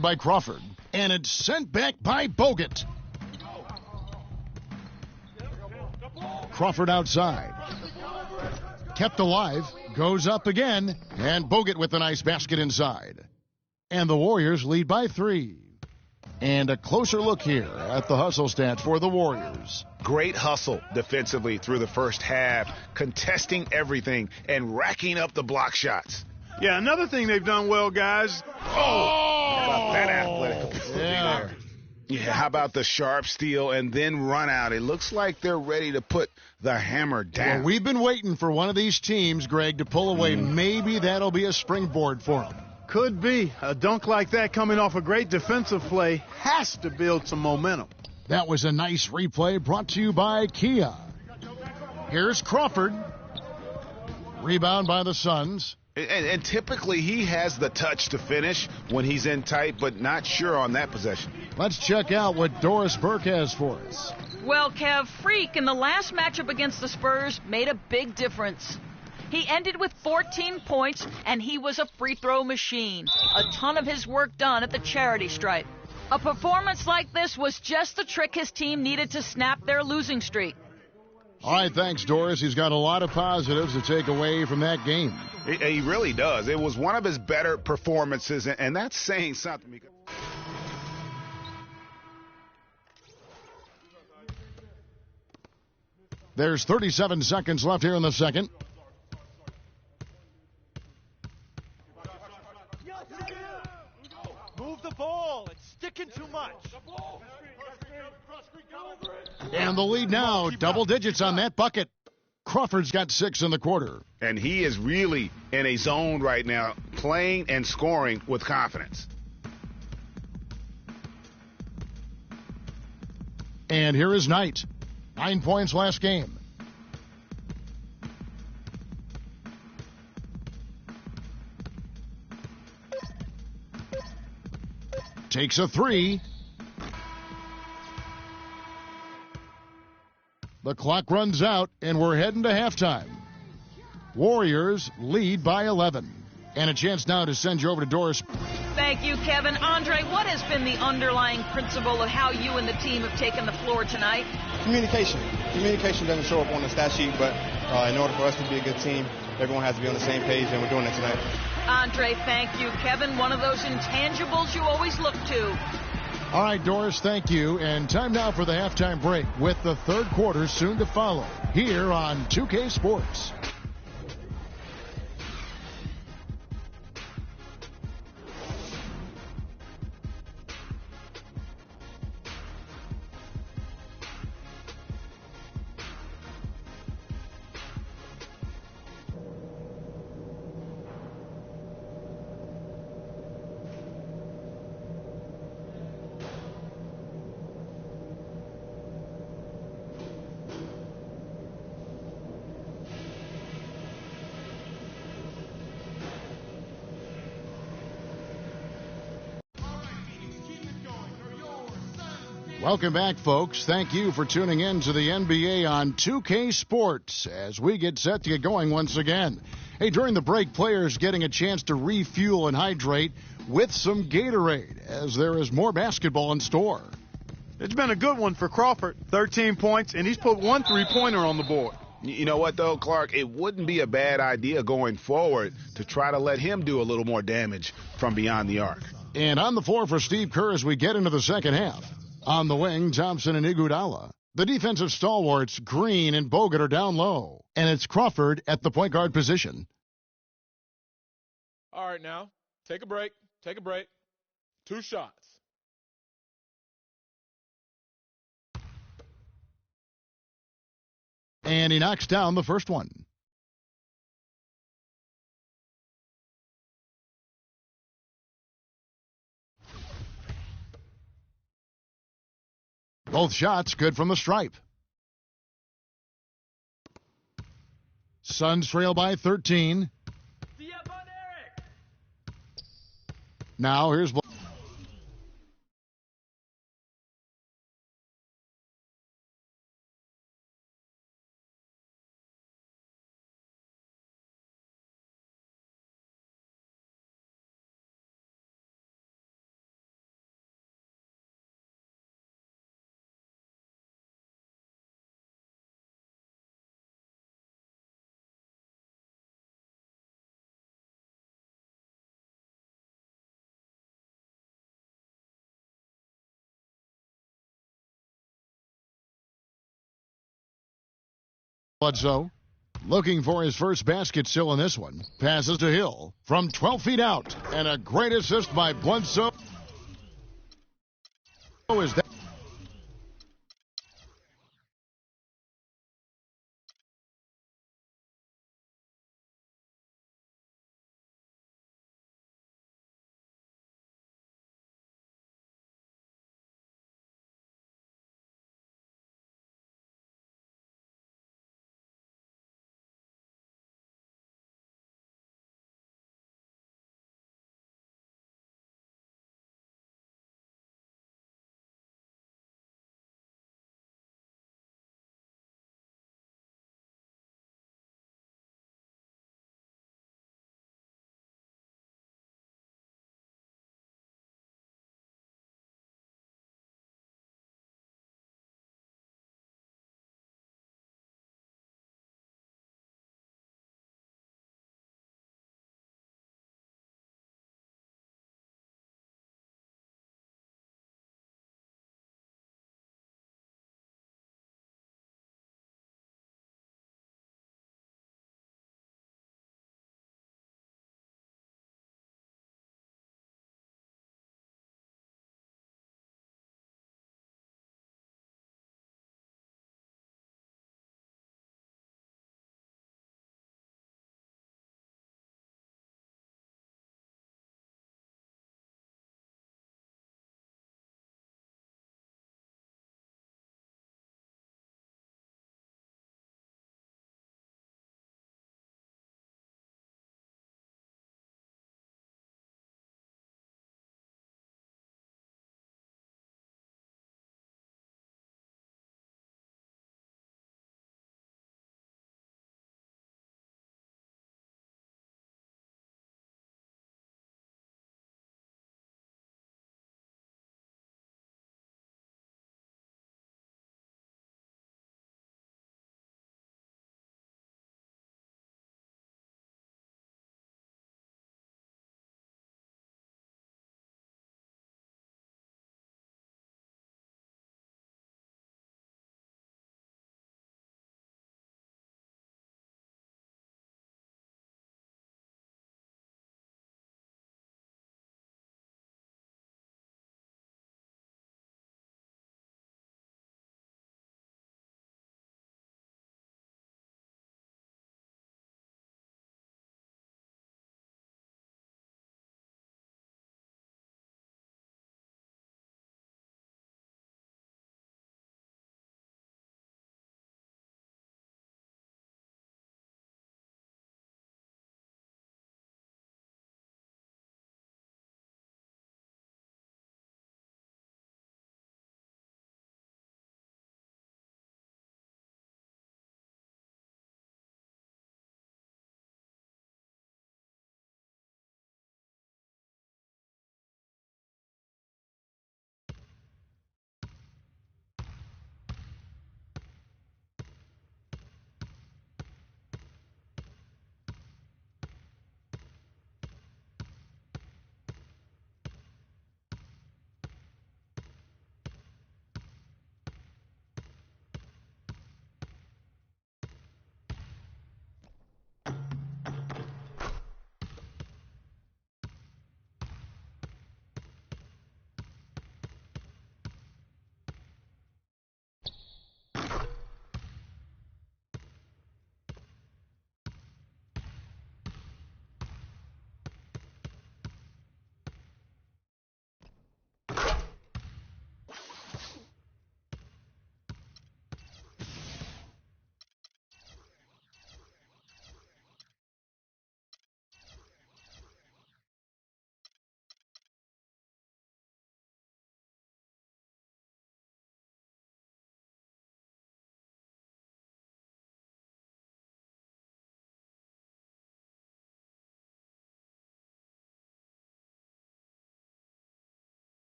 by Crawford, and it's sent back by Bogut. Crawford outside. Kept alive, goes up again, and Bogut with a nice basket inside. And the Warriors lead by 3. And a closer look here at the hustle stats for the Warriors. Great hustle defensively through the first half, contesting everything and racking up the block shots. Yeah, another thing they've done well, guys. How about that athletic ability there? Yeah, how about the sharp steal and then run out? It looks like they're ready to put the hammer down. Well, we've been waiting for one of these teams, Greg, to pull away. Maybe that'll be a springboard for them. Could be. A dunk like that coming off a great defensive play has to build some momentum. That was a nice replay brought to you by Kia. Here's Crawford. Rebound by the Suns. And typically he has the touch to finish when he's in tight, but not sure on that possession. Let's check out what Doris Burke has for us. Well, Kev, Freak in the last matchup against the Spurs made a big difference. He ended with 14 points, and he was a free throw machine. A ton of his work done at the charity stripe. A performance like this was just the trick his team needed to snap their losing streak. All right, thanks, Doris. He's got a lot of positives to take away from that game. He really does. It was one of his better performances, and that's saying something. There's 37 seconds left here in the second. Move the ball. It's sticking too much. And the lead now, double digits on that bucket. Crawford's got 6 in the quarter. And he is really in a zone right now, playing and scoring with confidence. And here is Knight. 9 points last game. Takes a 3. The clock runs out, and we're heading to halftime. Warriors lead by 11. And a chance now to send you over to Doris. Thank you, Kevin. Andre, what has been the underlying principle of how you and the team have taken the floor tonight? Communication. Communication doesn't show up on the stat sheet, but in order for us to be a good team, everyone has to be on the same page, and we're doing it tonight. Andre, thank you. Kevin, one of those intangibles you always look to. All right, Doris, thank you. And time now for the halftime break with the third quarter soon to follow here on 2K Sports. Welcome back, folks. Thank you for tuning in to the NBA on 2K Sports as we get set to get going once again. Hey, during the break, players getting a chance to refuel and hydrate with some Gatorade as there is more basketball in store. It's been a good one for Crawford. 13 points, and he's put 1 3-pointer on the board. You know what, though, Clark? It wouldn't be a bad idea going forward to try to let him do a little more damage from beyond the arc. And on the floor for Steve Kerr as we get into the second half. On the wing, Thompson and Iguodala. The defensive stalwarts, Green and Bogut, are down low. And it's Crawford at the point guard position. All right, now, take a break. Take a break. 2 shots. And he knocks down the first one. Both shots good from the stripe. Suns trail by 13. Now here's Bledsoe looking for his first basket still in this one. Passes to Hill from 12 feet out. And a great assist by Bledsoe. Is that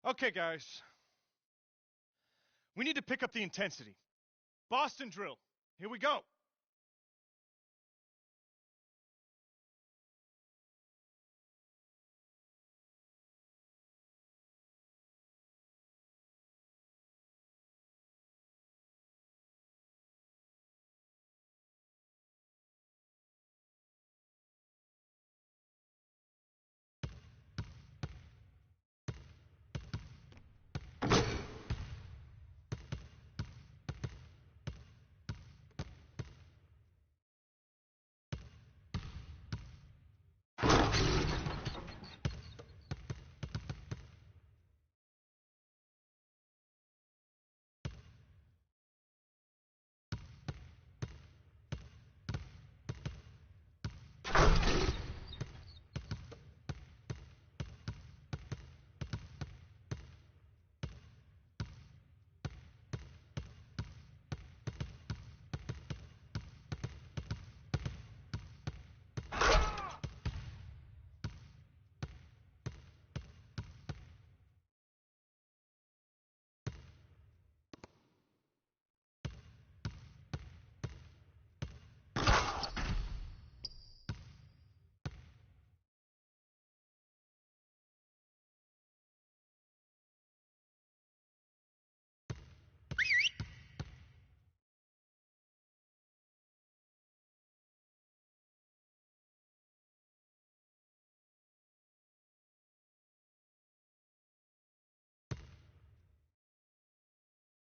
Okay, guys. We need to pick up the intensity. Boston drill. Here we go.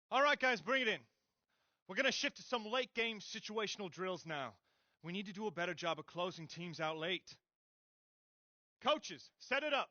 All right, guys, bring it in. We're going to shift to some late game situational drills now. We need to do a better job of closing teams out late. Coaches, set it up.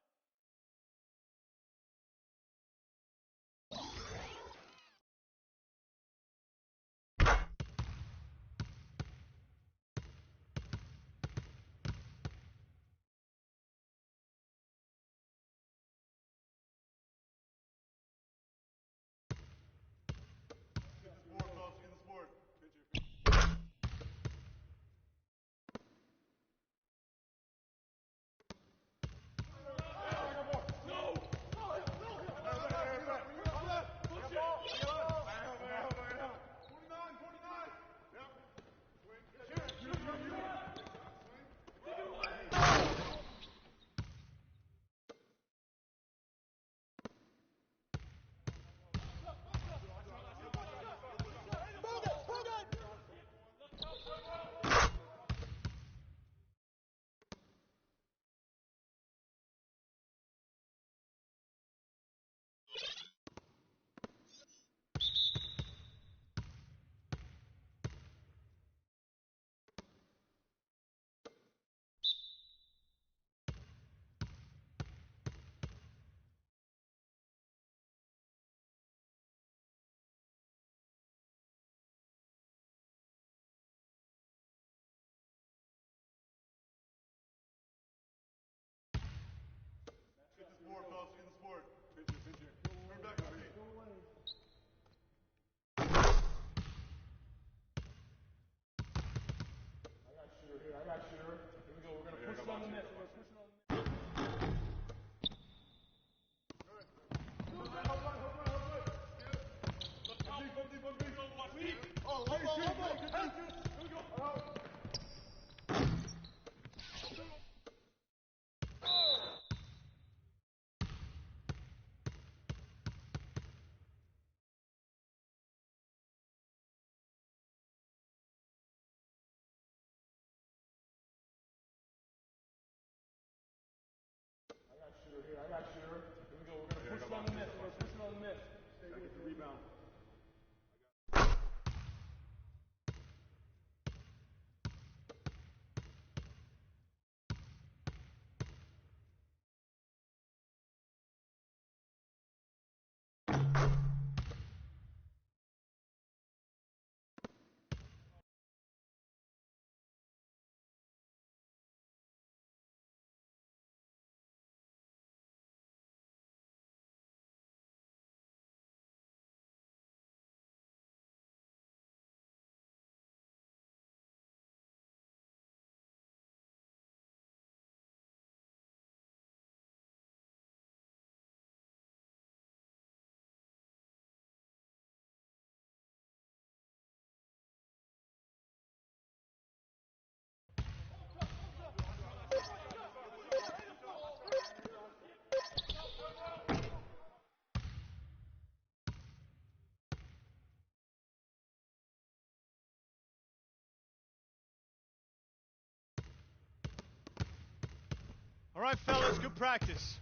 All right, fellas, good practice.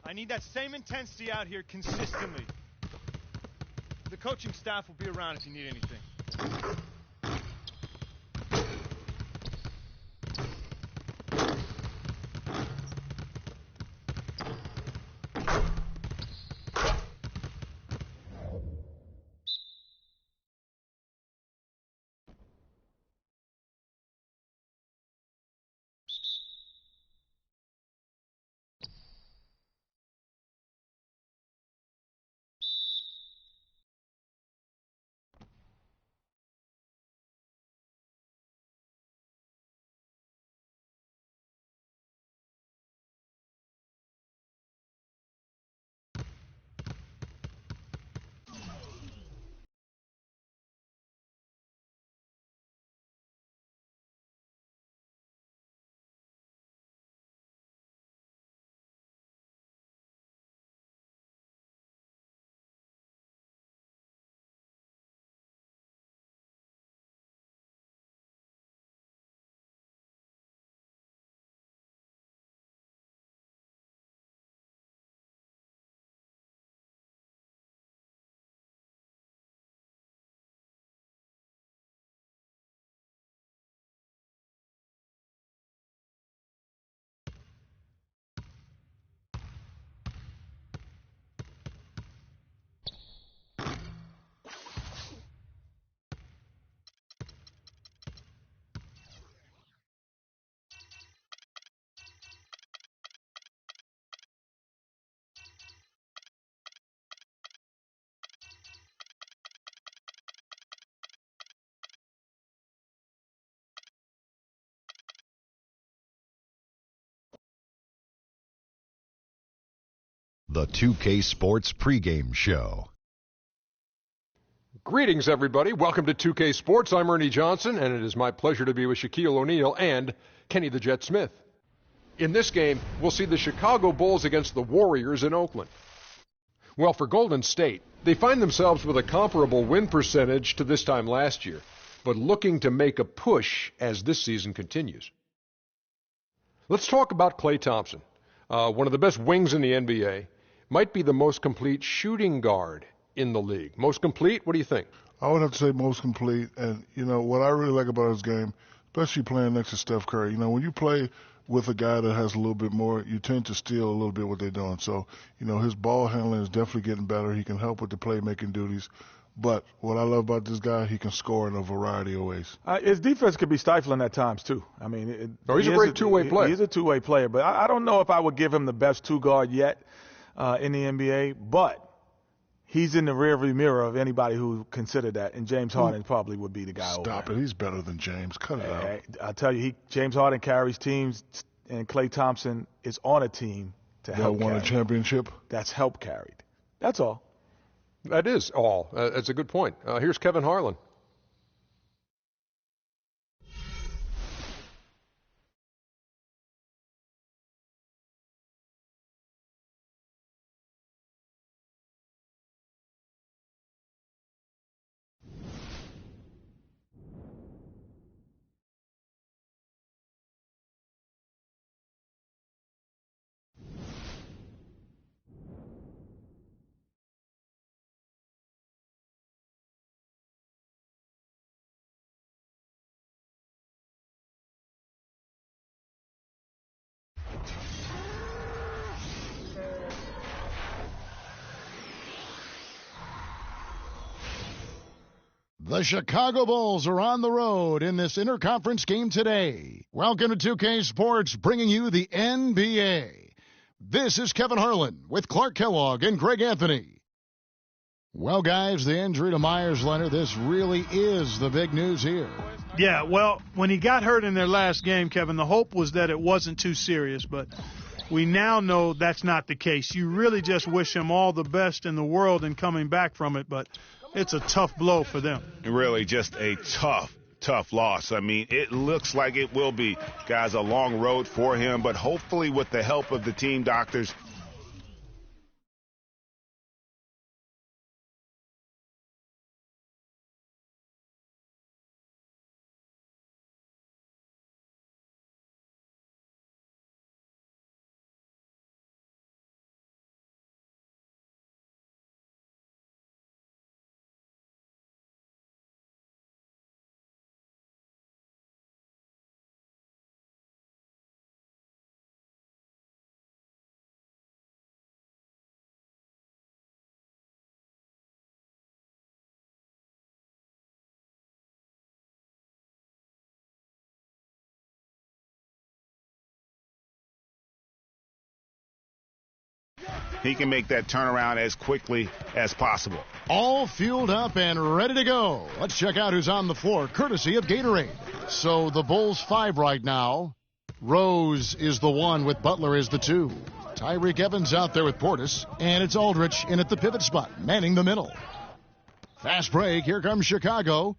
I need that same intensity out here consistently. The coaching staff will be around if you need anything. The 2K Sports pregame show. Greetings, everybody. Welcome to 2K Sports. I'm Ernie Johnson, and it is my pleasure to be with Shaquille O'Neal and Kenny the Jet Smith. In this game, we'll see the Chicago Bulls against the Warriors in Oakland. Well, for Golden State, they find themselves with a comparable win percentage to this time last year, but looking to make a push as this season continues. Let's talk about Klay Thompson, one of the best wings in the NBA. Might be the most complete shooting guard in the league. Most complete? What do you think? I would have to say most complete. And, you know, what I really like about his game, especially playing next to Steph Curry, you know, when you play with a guy that has a little bit more, you tend to steal a little bit what they're doing. So, you know, his ball handling is definitely getting better. He can help with the playmaking duties. But what I love about this guy, he can score in a variety of ways. His defense could be stifling at times, too. I mean, he's a great two-way player. He's a two-way player. But I don't know if I would give him the best two-guard yet in the NBA. But he's in the rearview mirror of anybody who considered that. And James Harden probably would be the guy over Stop it. He's better than James. Cut it out. I tell you, James Harden carries teams, and Klay Thompson is on a team to help won carry. a championship? That's help carried. That's all. That is all. That's a good point. Here's Kevin Harlan. The Chicago Bulls are on the road in this interconference game today. Welcome to 2K Sports, bringing you the NBA. This is Kevin Harlan with Clark Kellogg and Greg Anthony. Well, guys, the injury to Myers Leonard, this really is the big news here. Yeah, well, when he got hurt in their last game, Kevin, the hope was that it wasn't too serious, but we now know that's not the case. You really just wish him all the best in the world in coming back from it, but it's a tough blow for them. Really just a tough loss. I mean, it looks like it will be, guys, a long road for him, but hopefully with the help of the team doctors, he can make that turnaround as quickly as possible. All fueled up and ready to go. Let's check out who's on the floor, courtesy of Gatorade. So the Bulls 5 right now. Rose is the 1 with Butler as the 2. Tyreek Evans out there with Portis. And it's Aldridge in at the pivot spot, manning the middle. Fast break. Here comes Chicago.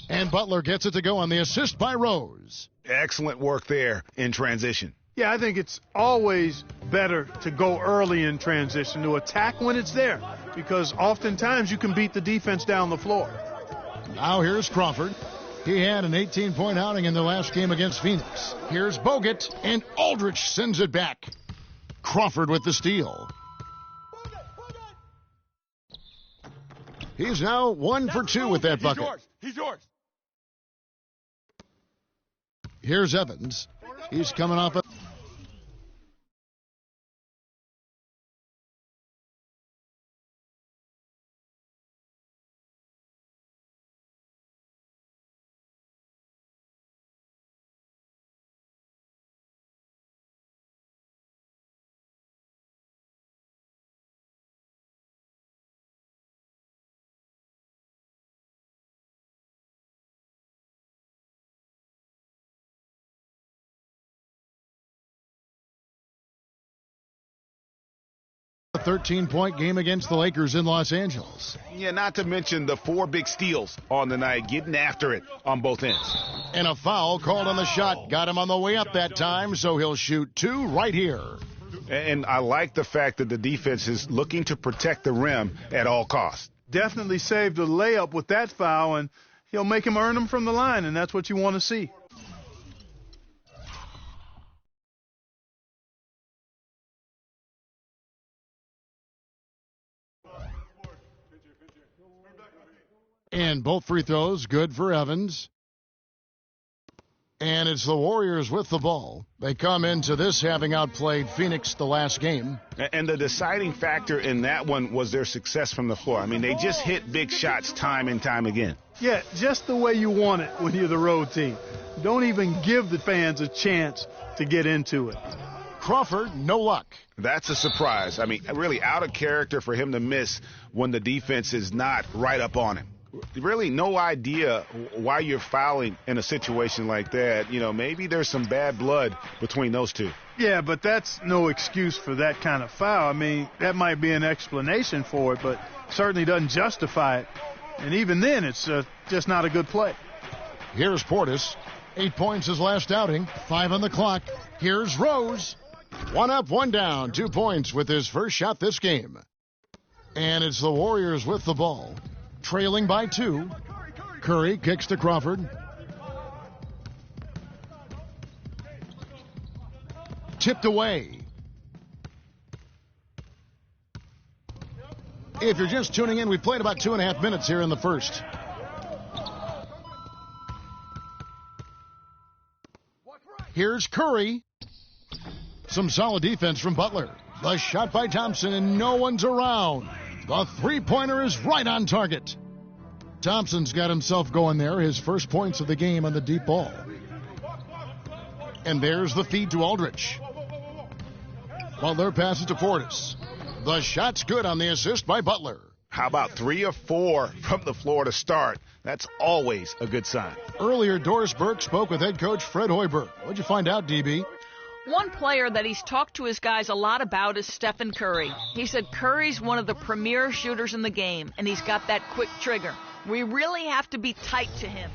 And Butler gets it to go on the assist by Rose. Excellent work there in transition. Yeah, I think it's always better to go early in transition, to attack when it's there, because oftentimes you can beat the defense down the floor. Now here's Crawford. He had an 18-point outing in the last game against Phoenix. Here's Bogut, and Aldridge sends it back. Crawford with the steal. He's now 1 for 2 with that bucket. He's yours. Here's Evans. He's coming off a... A 13-point game against the Lakers in Los Angeles. Yeah, not to mention the 4 big steals on the night, getting after it on both ends. And a foul called on the shot. Got him on the way up that time, so he'll shoot 2 right here. And I like the fact that the defense is looking to protect the rim at all costs. Definitely saved a layup with that foul, and he'll make him earn them from the line, and that's what you want to see. And both free throws good for Evans. And it's the Warriors with the ball. They come into this having outplayed Phoenix the last game. And the deciding factor in that one was their success from the floor. I mean, they just hit big shots time and time again. Yeah, just the way you want it when you're the road team. Don't even give the fans a chance to get into it. Crawford, no luck. That's a surprise. I mean, really out of character for him to miss when the defense is not right up on him. Really no idea why you're fouling in a situation like that. You know, maybe there's some bad blood between those two. Yeah, but that's no excuse for that kind of foul. I mean, that might be an explanation for it, but certainly doesn't justify it. And even then, it's just not a good play. Here's Portis. 8 points his last outing. 5 on the clock. Here's Rose. 1 up, 1 down. 2 points with his first shot this game. And it's the Warriors with the ball. Trailing by 2. Curry kicks to Crawford. Tipped away. If you're just tuning in, we played about 2.5 minutes here in the first. Here's Curry. Some solid defense from Butler. The shot by Thompson, and no one's around. The three-pointer is right on target. Thompson's got himself going there, his first points of the game on the deep ball. And there's the feed to Aldridge. Butler passes to Portis. The shot's good on the assist by Butler. How about 3 or 4 from the floor to start? That's always a good sign. Earlier, Doris Burke spoke with head coach Fred Hoiberg. What'd you find out, DB? One player that he's talked to his guys a lot about is Stephen Curry. He said Curry's one of the premier shooters in the game, and he's got that quick trigger. We really have to be tight to him.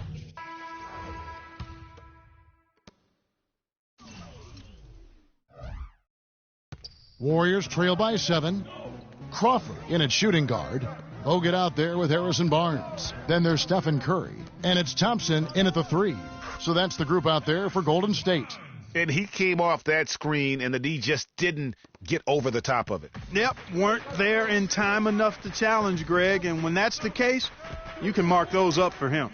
Warriors trail by 7. Crawford in at shooting guard. Bogut out there with Harrison Barnes. Then there's Stephen Curry. And it's Thompson in at the 3. So that's the group out there for Golden State. And he came off that screen, and the D just didn't get over the top of it. Yep, weren't there in time enough to challenge Greg, and when that's the case, you can mark those up for him.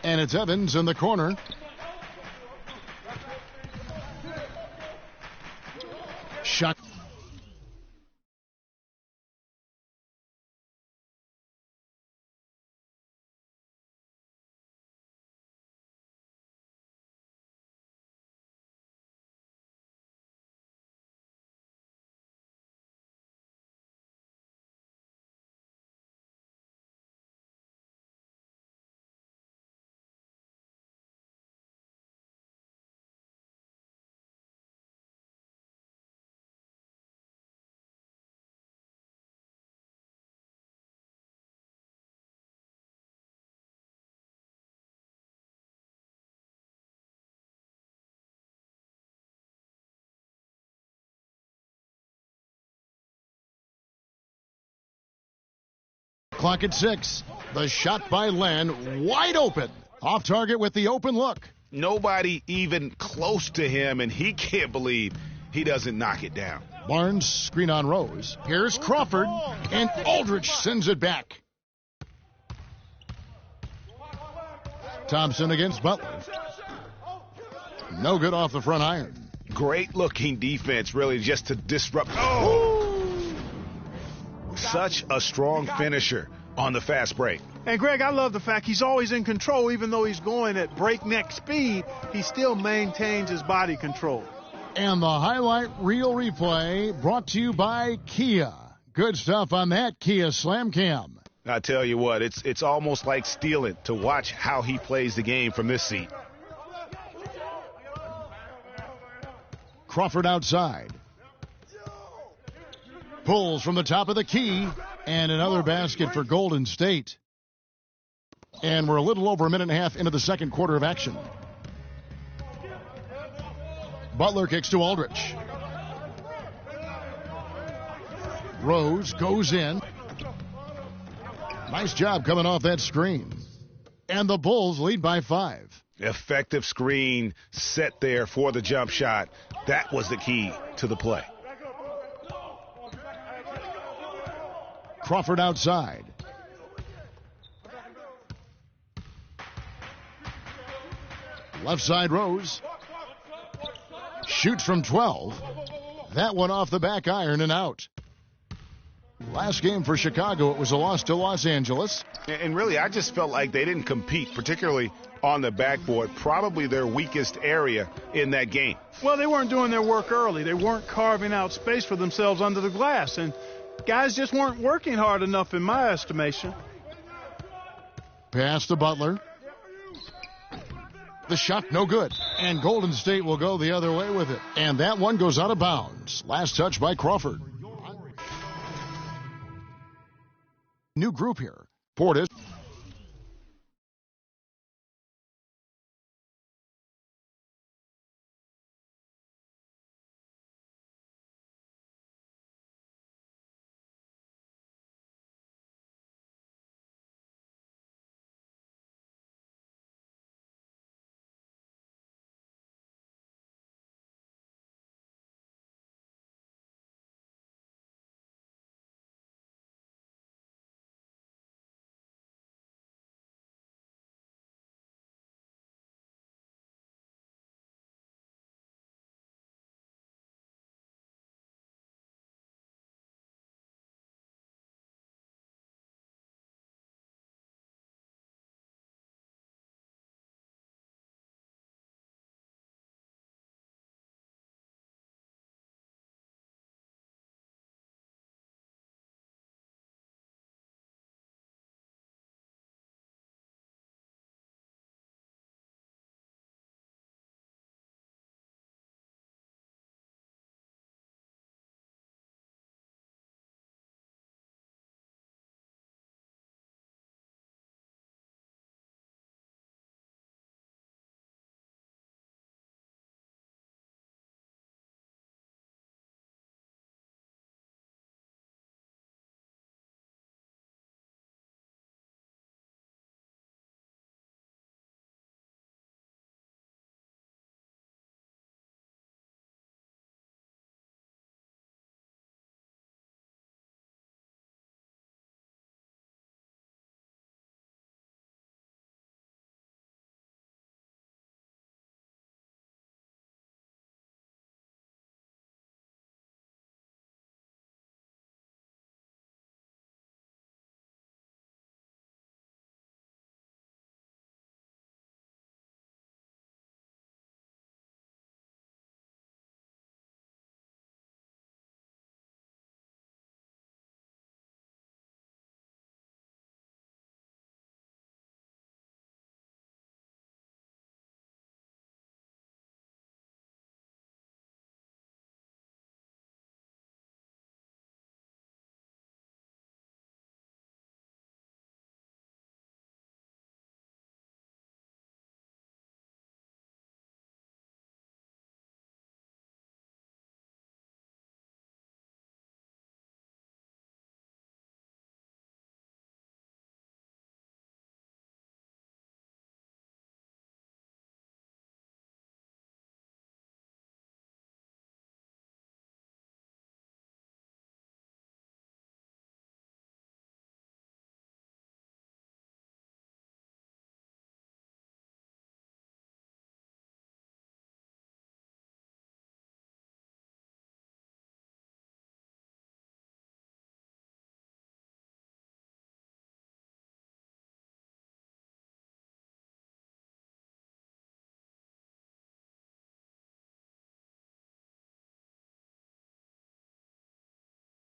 And it's Evans in the corner. Shot. clock at 6. The shot by Len, wide open. Off target with the open look. Nobody even close to him, and he can't believe he doesn't knock it down. Barnes, screen on Rose. Here's Crawford, and Aldrich sends it back. Thompson against Butler. No good off the front iron. Great looking defense, really, just to disrupt. Oh! Such a strong finisher on the fast break. And Greg, I love the fact he's always in control. Even though he's going at breakneck speed, he still maintains his body control. And the highlight reel replay brought to you by Kia. Good stuff on that Kia Slam Cam. I tell you what, it's almost like stealing to watch how he plays the game from this seat. Crawford outside. Pulls from the top of the key, and another basket for Golden State. And we're a little over a minute and a half into the second quarter of action. Butler kicks to Aldrich. Rose goes in. Nice job coming off that screen. And the Bulls lead by 5. Effective screen set there for the jump shot. That was the key to the play. Crawford outside. Left side Rose. Shoots from 12. That one off the back iron and out. Last game for Chicago, it was a loss to Los Angeles. And really, I just felt like they didn't compete, particularly on the backboard, probably their weakest area in that game. Well, they weren't doing their work early. They weren't carving out space for themselves under the glass. And guys just weren't working hard enough in my estimation. Pass to Butler. The shot no good. And Golden State will go the other way with it. And that one goes out of bounds. Last touch by Crawford. New group here. Portis.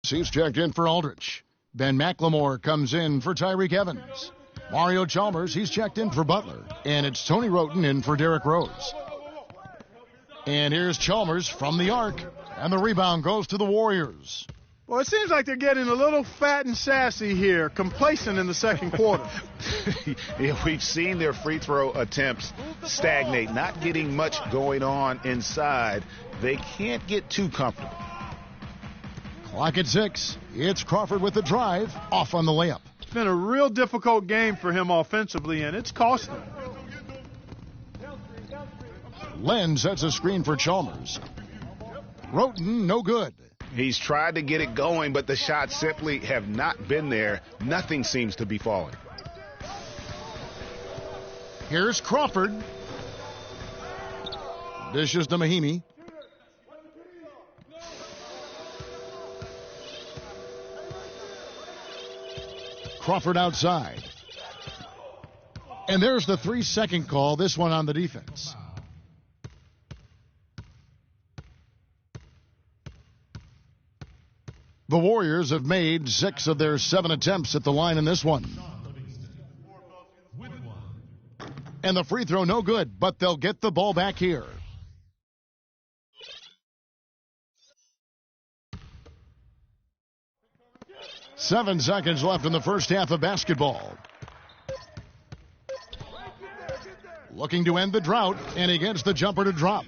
He's checked in for Aldrich. Ben McLemore comes in for Tyreek Evans. Mario Chalmers, he's checked in for Butler. And it's Tony Roten in for Derrick Rose. And here's Chalmers from the arc. And the rebound goes to the Warriors. Well, it seems like they're getting a little fat and sassy here, complacent in the second quarter. Yeah, we've seen their free throw attempts stagnate, not getting much going on inside. They can't get too comfortable. Clock at 6. It's Crawford with the drive, off on the layup. It's been a real difficult game for him offensively, and it's cost him. Len sets a screen for Chalmers. Roten, no good. He's tried to get it going, but the shots simply have not been there. Nothing seems to be falling. Here's Crawford. Dishes to Mahimi. Crawford outside. And there's the 3-second call, this one on the defense. The Warriors have made 6 of their 7 attempts at the line in this one. And the free throw no good, but they'll get the ball back here. Seven seconds left in the first half of basketball. Looking to end the drought, and he gets the jumper to drop.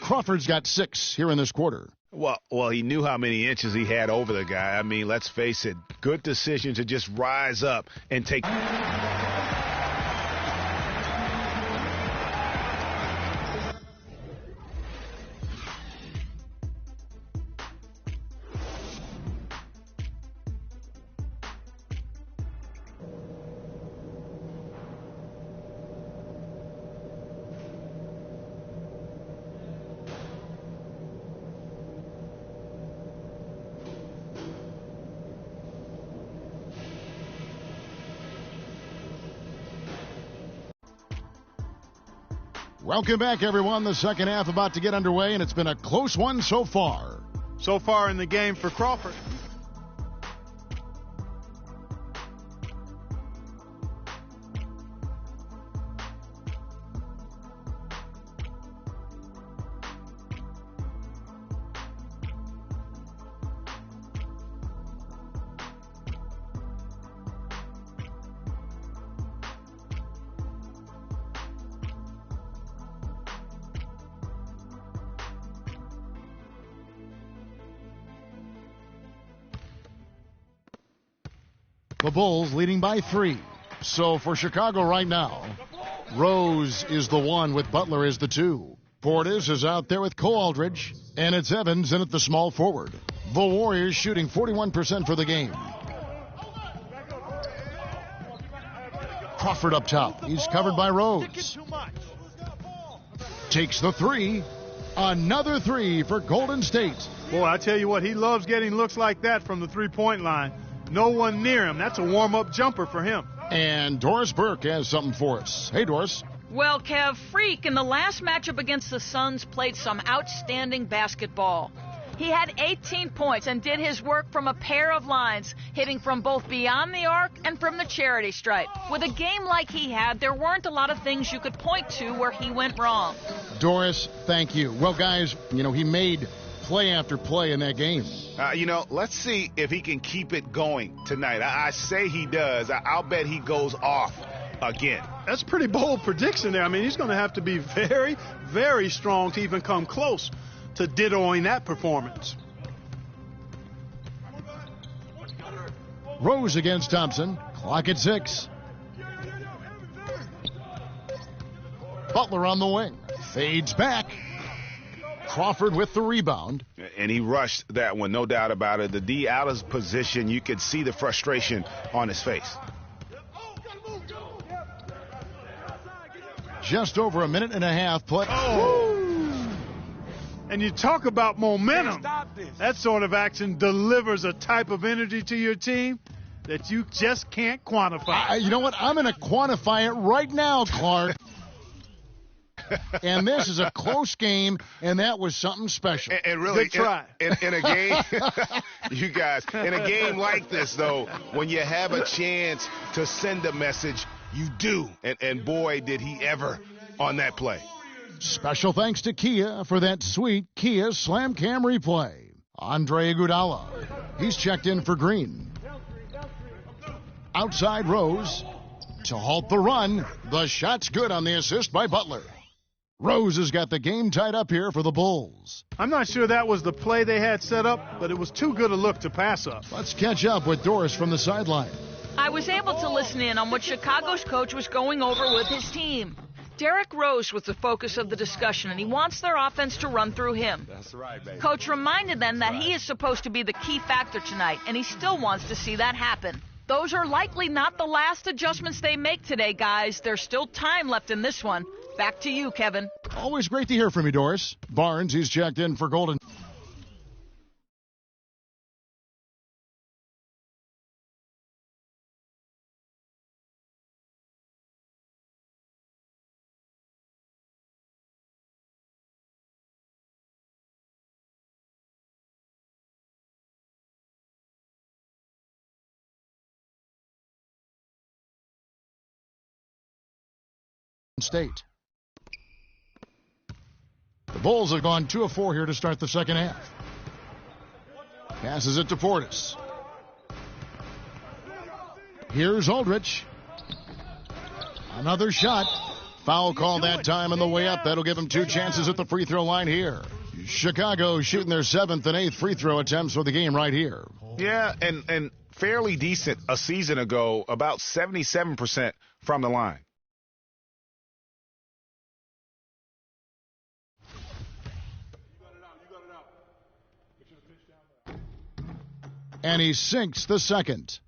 Crawford's got 6 here in this quarter. Well, he knew how many inches he had over the guy. I mean, let's face it, good decision to just rise up and take. Welcome back, everyone. The second half about to get underway, and it's been a close one so far. So far in the game for Crawford. The Bulls leading by 3. So for Chicago right now, Rose is the 1 with Butler as the 2. Portis is out there with Cole Aldridge, and it's Evans in at the small forward. The Warriors shooting 41% for the game. Crawford up top. He's covered by Rose. Takes the 3. Another 3 for Golden State. Boy, I tell you what, he loves getting looks like that from the three-point line. No one near him. That's a warm-up jumper for him. And Doris Burke has something for us. Hey, Doris. Well, Kev, Freak in the last matchup against the Suns played some outstanding basketball. He had 18 points and did his work from a pair of lines, hitting from both beyond the arc and from the charity stripe. With a game like he had, there weren't a lot of things you could point to where he went wrong. Doris, thank you. Well, guys, he made play after play in that game. Let's see if he can keep it going tonight. I say he does. I'll bet he goes off again. That's a pretty bold prediction there. I mean, he's going to have to be very, very strong to even come close to dittoing that performance. Rose against Thompson. Clock at 6. Butler on the wing. Fades back. Crawford with the rebound. And he rushed that one, no doubt about it. The D out of his position, you could see the frustration on his face. Just over a minute and a half play. Oh. And you talk about momentum. That sort of action delivers a type of energy to your team that you just can't quantify. You know what? I'm going to quantify it right now, Clark. And this is a close game, and that was something special. And really, good try. In a game, you guys, in a game like this, though, when you have a chance to send a message, you do. And boy, did he ever on that play. Special thanks to Kia for that sweet Kia Slam Cam replay. Andre Iguodala. He's checked in for Green. Outside Rose. To halt the run, the shot's good on the assist by Butler. Rose has got the game tied up here for the Bulls. I'm not sure that was the play they had set up, but it was too good a look to pass up. Let's catch up with Doris from the sideline. I was able to listen in on what Chicago's coach was going over with his team. Derrick Rose was the focus of the discussion, and he wants their offense to run through him. That's right, baby. Coach reminded them that he is supposed to be the key factor tonight, and he still wants to see that happen. Those are likely not the last adjustments they make today, guys. There's still time left in this one. Back to you, Kevin. Always great to hear from you, Doris. Barnes, he's checked in for Golden. State. The Bulls have gone 2 of 4 here to start the second half. Passes it to Portis. Here's Aldrich. Another shot. Foul call that time on the way up. That'll give him 2 chances at the free throw line here. Chicago shooting their 7th and 8th free throw attempts for the game right here. Yeah, and fairly decent a season ago, about 77% from the line. And he sinks the second.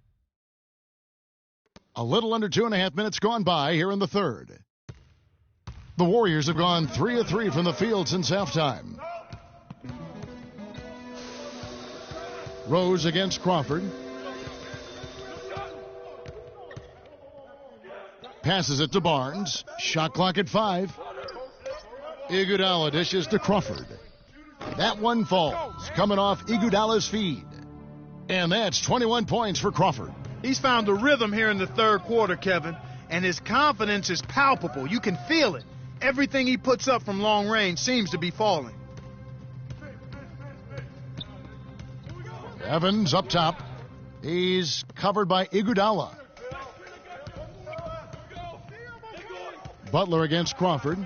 A little under 2.5 minutes gone by here in the third. The Warriors have gone 3 of 3 from the field since halftime. Rose against Crawford. Passes it to Barnes. Shot clock at 5. Iguodala dishes to Crawford. That one falls, coming off Iguodala's feed. And that's 21 points for Crawford. He's found a rhythm here in the third quarter, Kevin, and his confidence is palpable. You can feel it. Everything he puts up from long range seems to be falling. Evans up top. He's covered by Iguodala. Butler against Crawford.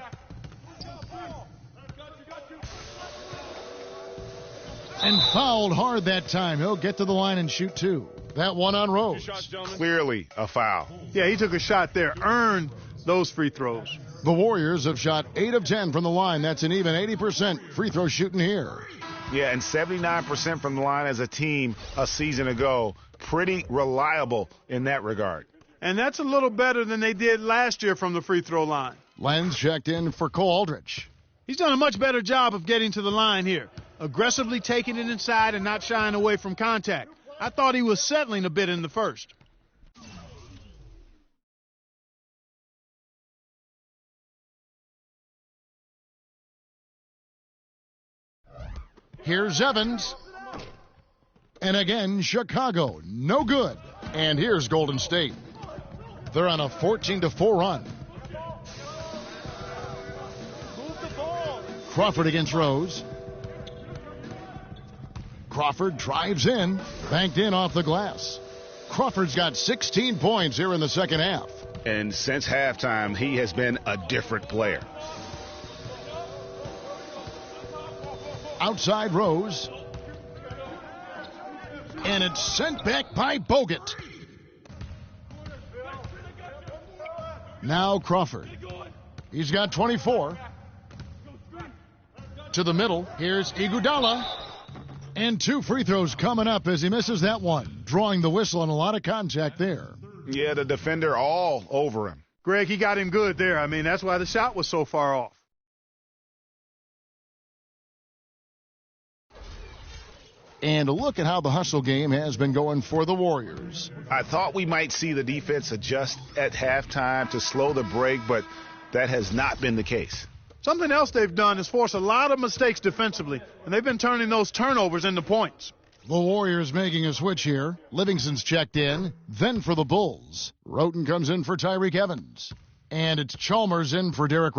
And fouled hard that time. He'll get to the line and shoot 2. That one on Rose. Clearly a foul. Yeah, he took a shot there, earned those free throws. The Warriors have shot 8 of 10 from the line. That's an even 80% free throw shooting here. Yeah, and 79% from the line as a team a season ago. Pretty reliable in that regard. And that's a little better than they did last year from the free throw line. Lenz checked in for Cole Aldrich. He's done a much better job of getting to the line here. Aggressively taking it inside and not shying away from contact. I thought he was settling a bit in the first. Here's Evans. And again, Chicago, no good. And here's Golden State. They're on a 14-4 run. Crawford against Rose. Crawford drives in, banked in off the glass. Crawford's got 16 points here in the second half. And since halftime, he has been a different player. Outside Rose. And it's sent back by Bogut. Now Crawford. He's got 24. To the middle. Here's Iguodala. And 2 free throws coming up as he misses that one. Drawing the whistle and a lot of contact there. Yeah, the defender all over him. Greg, he got him good there. I mean, that's why the shot was so far off. And a look at how the hustle game has been going for the Warriors. I thought we might see the defense adjust at halftime to slow the break, but that has not been the case. Something else they've done is force a lot of mistakes defensively, and they've been turning those turnovers into points. The Warriors making a switch here. Livingston's checked in. Then for the Bulls, Roten comes in for Tyreek Evans. And it's Chalmers in for Derek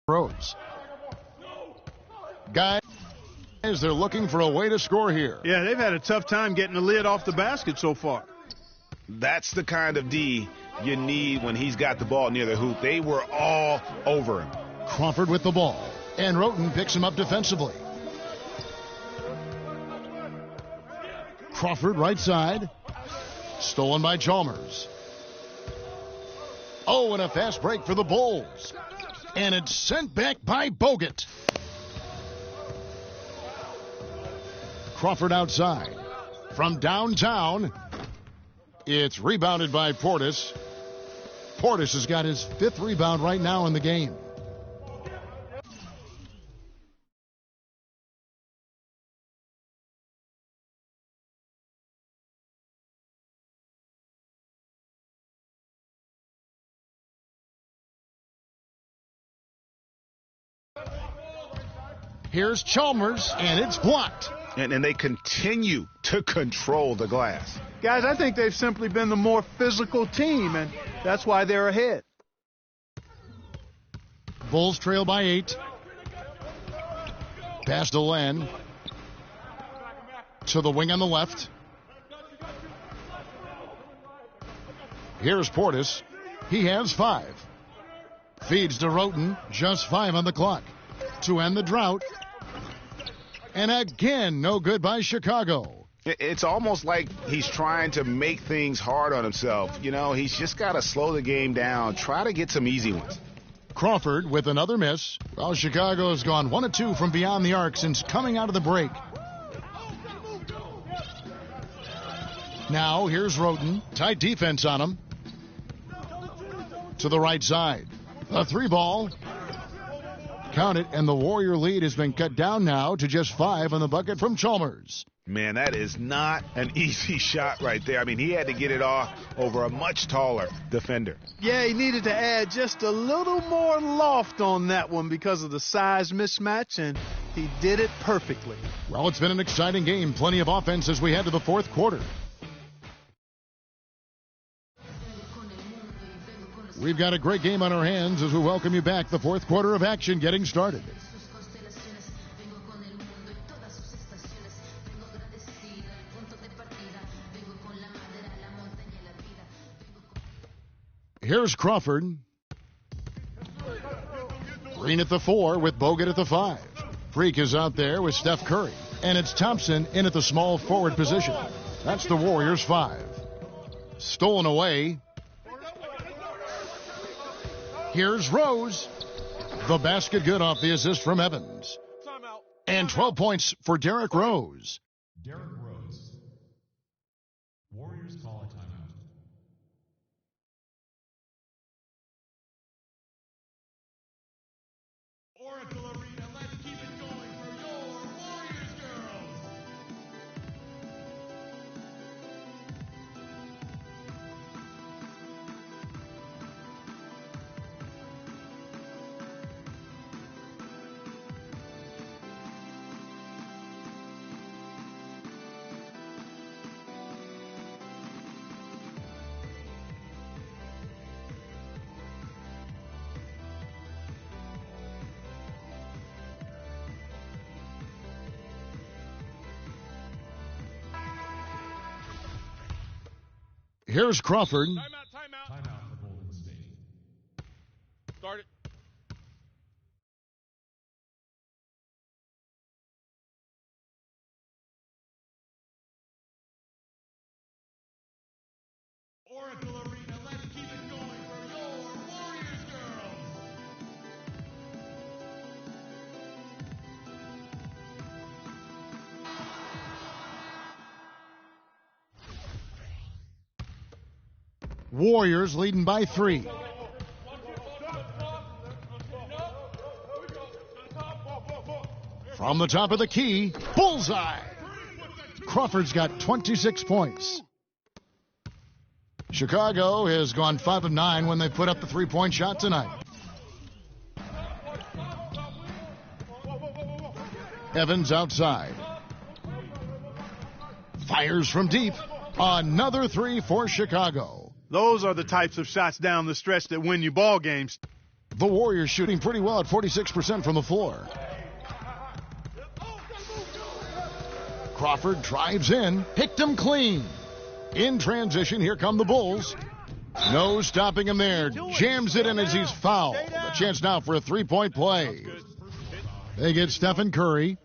Rose. Guys, they're looking for a way to score here. Yeah, they've had a tough time getting the lid off the basket so far. That's the kind of D you need when he's got the ball near the hoop. They were all over him. Crawford with the ball, and Roten picks him up defensively. Crawford right side. Stolen by Chalmers. Oh, and a fast break for the Bulls. And it's sent back by Bogut. Crawford outside. From downtown, it's rebounded by Portis. Portis has got his 5th rebound right now in the game. Here's Chalmers, and it's blocked. And they continue to control the glass. Guys, I think they've simply been the more physical team, and that's why they're ahead. Bulls trail by 8. Pass to Len. To the wing on the left. Here's Portis. He has 5. Feeds to Roten. Just 5 on the clock to end the drought. And again, no good by Chicago. It's almost like he's trying to make things hard on himself. You know, he's just got to slow the game down, try to get some easy ones. Crawford with another miss. Well, Chicago has gone 1 of 2 from beyond the arc since coming out of the break. Now, here's Roten. Tight defense on him. To the right side. A 3-ball. Count it, and the Warrior lead has been cut down now to just 5 on the bucket from Chalmers. Man, that is not an easy shot right there. I mean, he had to get it off over a much taller defender. Yeah, he needed to add just a little more loft on that one because of the size mismatch, and he did it perfectly. Well, it's been an exciting game. Plenty of offense as we head to the 4th quarter. We've got a great game on our hands as we welcome you back. The 4th quarter of action getting started. Here's Crawford. Green at the 4 with Bogut at the 5. Freak is out there with Steph Curry. And it's Thompson in at the small forward position. That's the Warriors' 5. Stolen away. Here's Rose. The basket good off the assist from Evans. And 12 points for Derrick Rose. Derrick Rose. Warriors call a timeout. Oracle Arena, let's keep it going for your Warriors girls. Here's Crawford. Timeout. Timeout for Golden State. Start it. Oracle Arena, let's keep it going for your Warriors girls. Warriors leading by 3. From the top of the key, bullseye. Crawford's got 26 points. Chicago has gone 5 of 9 when they put up the three-point shot tonight. Evans outside. Fires from deep. Another 3 for Chicago. Those are the types of shots down the stretch that win you ball games. The Warriors shooting pretty well at 46% from the floor. Crawford drives in, picked him clean. In transition, here come the Bulls. No stopping him there. Jams it in as he's fouled. A chance now for a three-point play. They get Stephen Curry.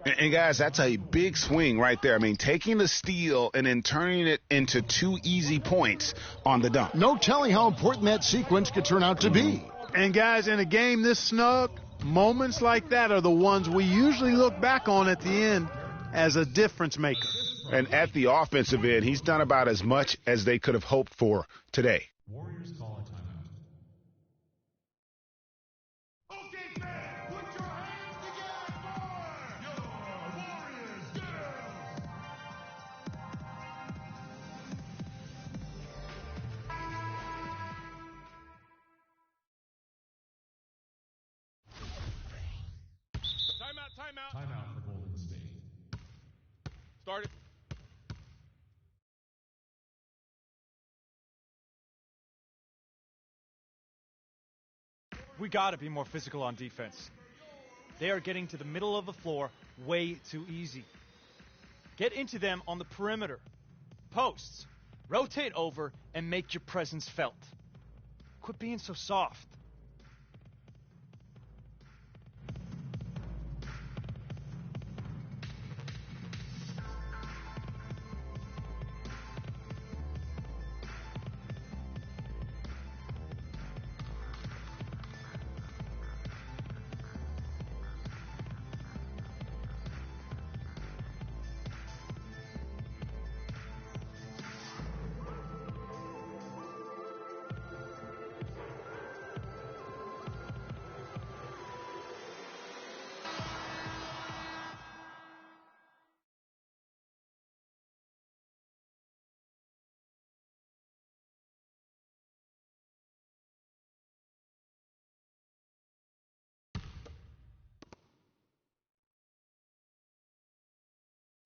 And guys, that's a big swing right there. I mean, taking the steal and then turning it into 2 easy points on the dunk. No telling how important that sequence could turn out to be. And guys, in a game this snug, moments like that are the ones we usually look back on at the end as a difference maker. And at the offensive end, he's done about as much as they could have hoped for today. Warriors call a timeout. Okay, fans, put your hands together for your Warriors girls. Timeout. Timeout for Golden State. Start it. We got to be more physical on defense. They are getting to the middle of the floor way too easy. Get into them on the perimeter. Posts. Rotate over and make your presence felt. Quit being so soft.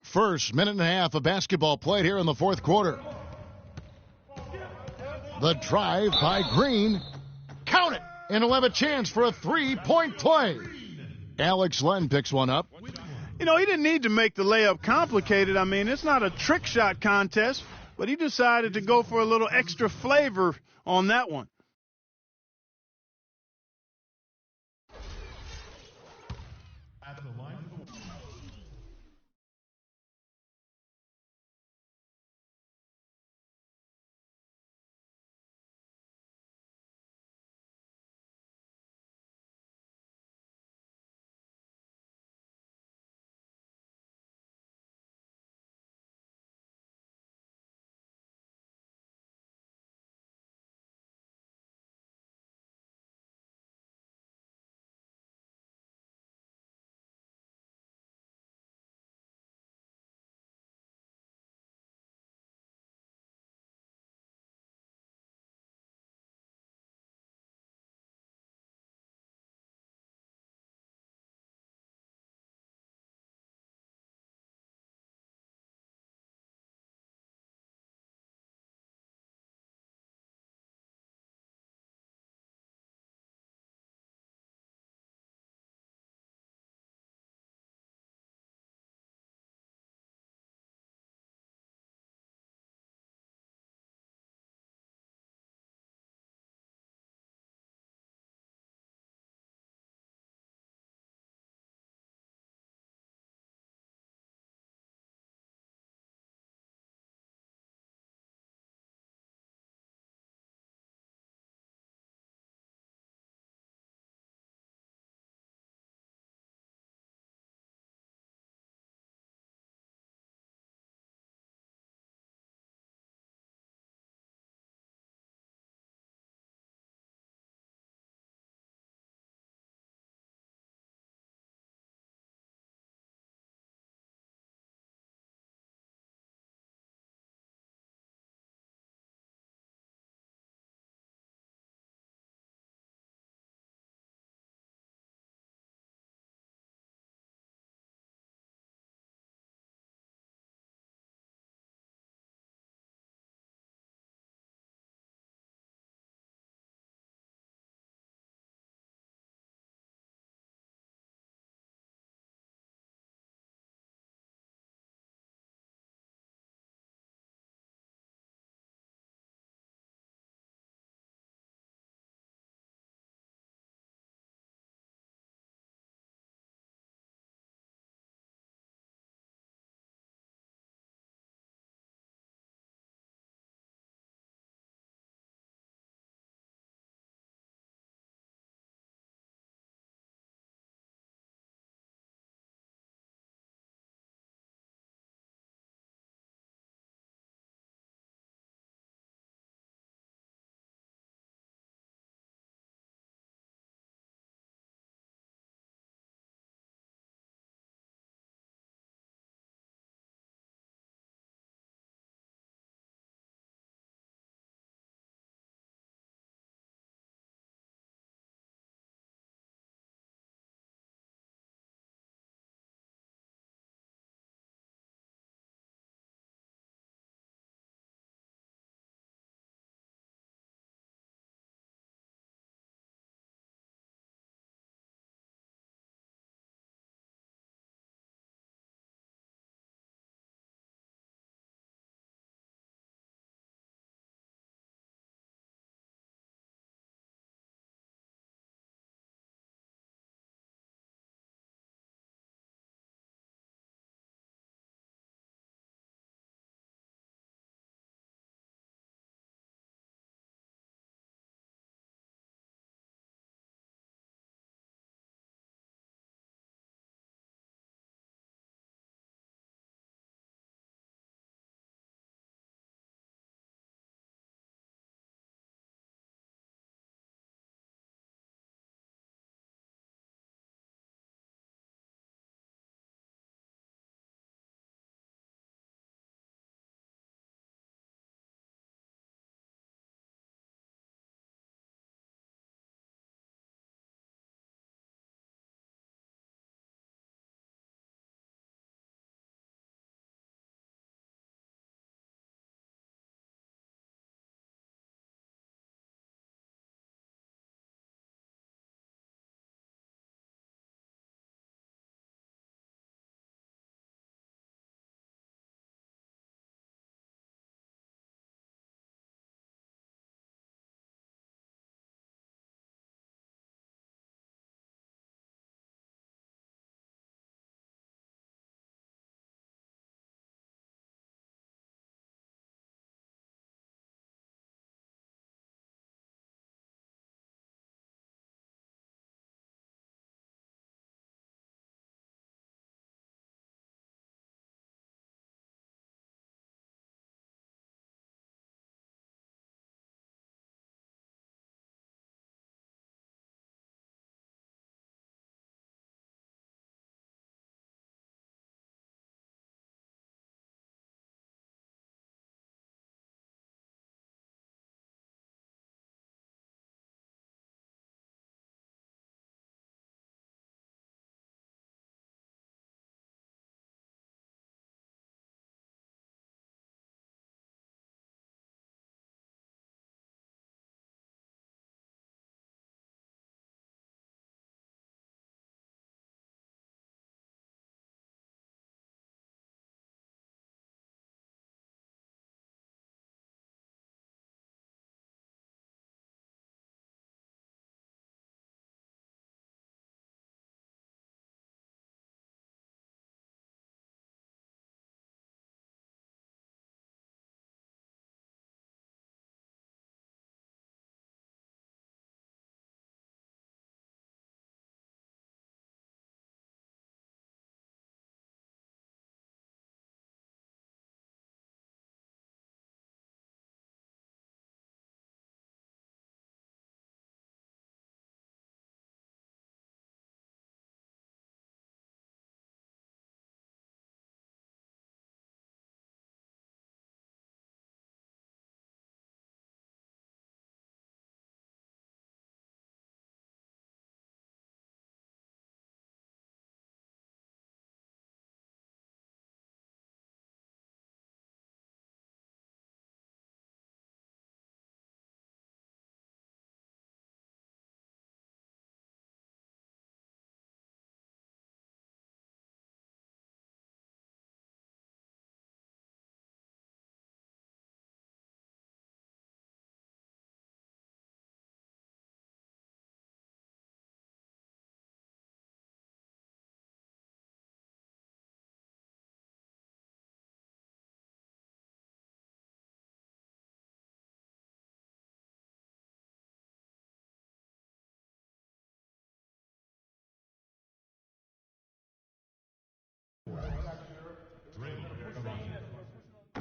First minute and a half of basketball played here in the fourth quarter. The drive by Green. Count it! And he'll have a chance for a three-point play. Alex Len picks one up. You know, he didn't need to make the layup complicated. I mean, it's not a trick shot contest, but he decided to go for a little extra flavor on that one.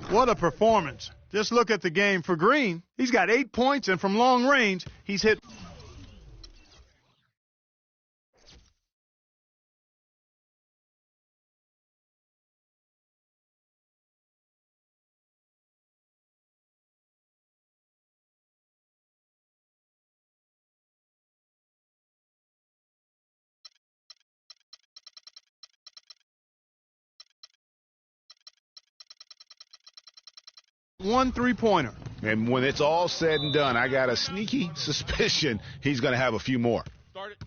What a performance. Just look at the game for Green. He's got 8 points, and from long range, he's hit. One three-pointer. And when it's all said and done, I got a sneaky suspicion he's going to have a few more. Start it.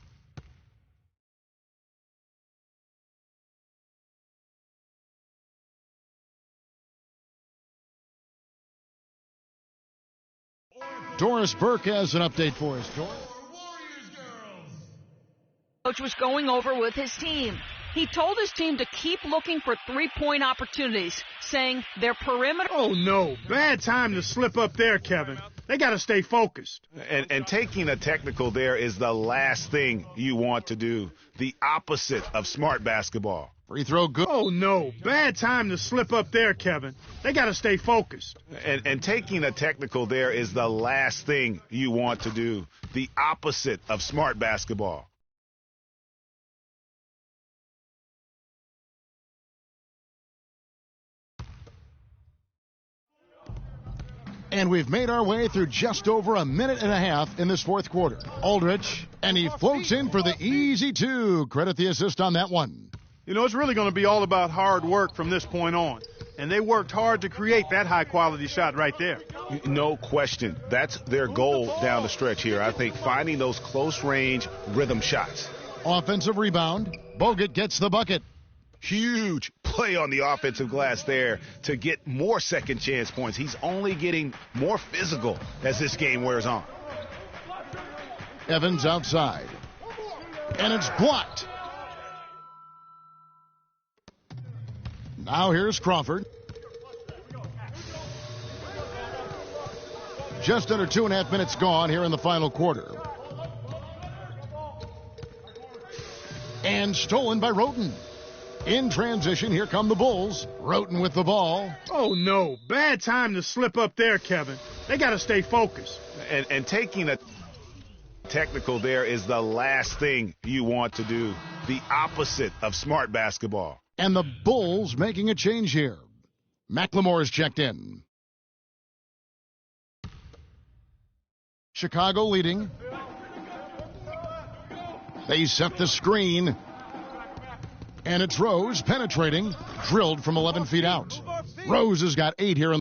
Doris Burke has an update for us. Coach was going over with his team. He told his team to keep looking for three-point opportunities, saying their perimeter. Oh, no. Bad time to slip up there, Kevin. They got to stay focused. And taking a technical there is the last thing you want to do. The opposite of smart basketball. Free throw good. Oh, no. Bad time to slip up there, Kevin. They got to stay focused. And taking a technical there is the last thing you want to do. The opposite of smart basketball. And we've made our way through just over a minute and a half in this fourth quarter. Aldrich, and he floats in for the easy two. Credit the assist on that one. You know, it's really going to be all about hard work from this point on. And they worked hard to create that high-quality shot right there. No question. That's their goal down the stretch here. I think finding those close-range rhythm shots. Offensive rebound. Bogut gets the bucket. Huge play on the offensive glass there to get more second chance points. He's only getting more physical as this game wears on. Evans outside. And it's blocked. Now here's Crawford. Just under 2.5 minutes gone here in the final quarter. And stolen by Roten. In transition, here come the Bulls. Roten with the ball. Oh, no. Bad time to slip up there, Kevin. They got to stay focused. And taking a technical there is the last thing you want to do. The opposite of smart basketball. And the Bulls making a change here. McLemore's checked in. Chicago leading. They set the screen. And it's Rose penetrating, drilled from 11 feet out. Rose has got 8 here in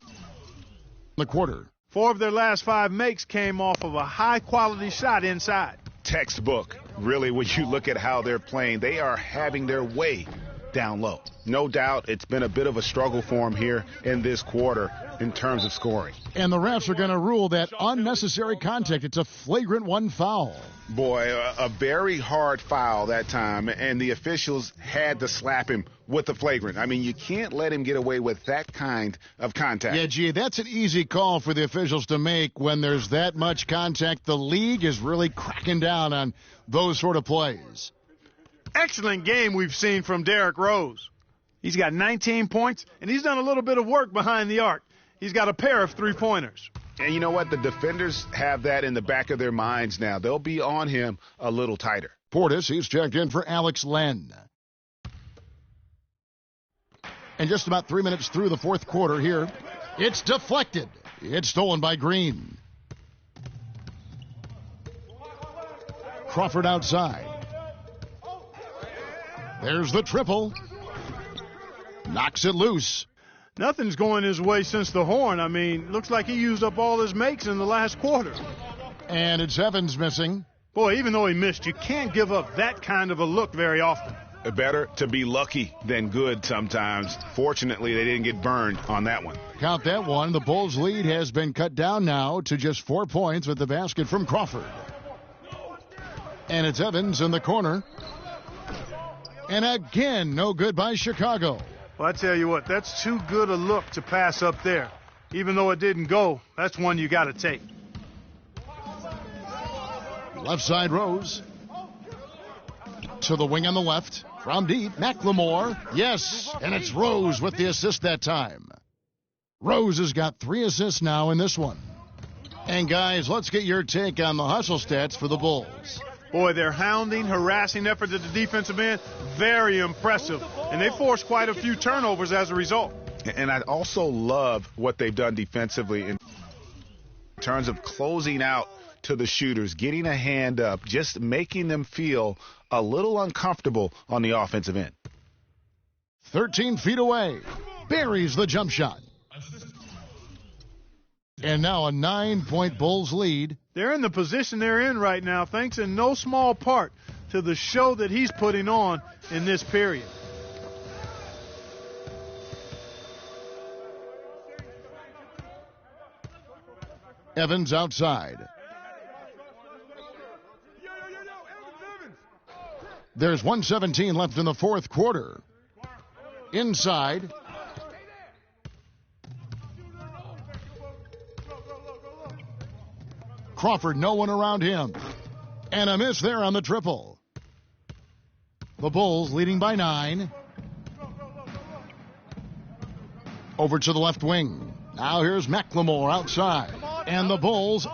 the quarter. 4 of their last 5 makes came off of a high-quality shot inside. Textbook. Really, when you look at how they're playing, they are having their way down low. No doubt it's been a bit of a struggle for them here in this quarter in terms of scoring. And the refs are going to rule that unnecessary contact. It's a flagrant 1 foul. Boy, a very hard foul that time, and the officials had to slap him with the flagrant. I mean, you can't let him get away with that kind of contact. Yeah, gee, that's an easy call for the officials to make when there's that much contact. The league is really cracking down on those sort of plays. Excellent game we've seen from Derrick Rose. He's got 19 points, and he's done a little bit of work behind the arc. He's got a pair of three-pointers. And you know what? The defenders have that in the back of their minds now. They'll be on him a little tighter. Portis, he's checked in for Alex Len. And just about 3 minutes through the fourth quarter here, it's deflected. It's stolen by Green. Crawford outside. There's the triple. Knocks it loose. Nothing's going his way since the horn. I mean, looks like he used up all his makes in the last quarter. And it's Evans missing. Boy, even though he missed, you can't give up that kind of a look very often. Better to be lucky than good sometimes. Fortunately, they didn't get burned on that one. Count that one. The Bulls' lead has been cut down now to just 4 points with the basket from Crawford. And it's Evans in the corner. And again, no good by Chicago. Well, I tell you what, that's too good a look to pass up there. Even though it didn't go, that's one you got to take. Left side Rose. To the wing on the left. From deep, McLemore. Yes, and it's Rose with the assist that time. Rose has got 3 assists now in this one. And guys, let's get your take on the hustle stats for the Bulls. Boy, their hounding, harassing effort at the defensive end, very impressive. And they forced quite a few turnovers as a result. And I also love what they've done defensively in terms of closing out to the shooters, getting a hand up, just making them feel a little uncomfortable on the offensive end. 13 feet away, buries the jump shot. And now a 9-point Bulls lead. They're in the position they're in right now, thanks in no small part to the show that he's putting on in this period. Evans outside. There's 1:17 left in the fourth quarter. Inside. Crawford, no one around him. And a miss there on the triple. The Bulls leading by 9. Over to the left wing. Now here's McLemore outside. And the Bulls...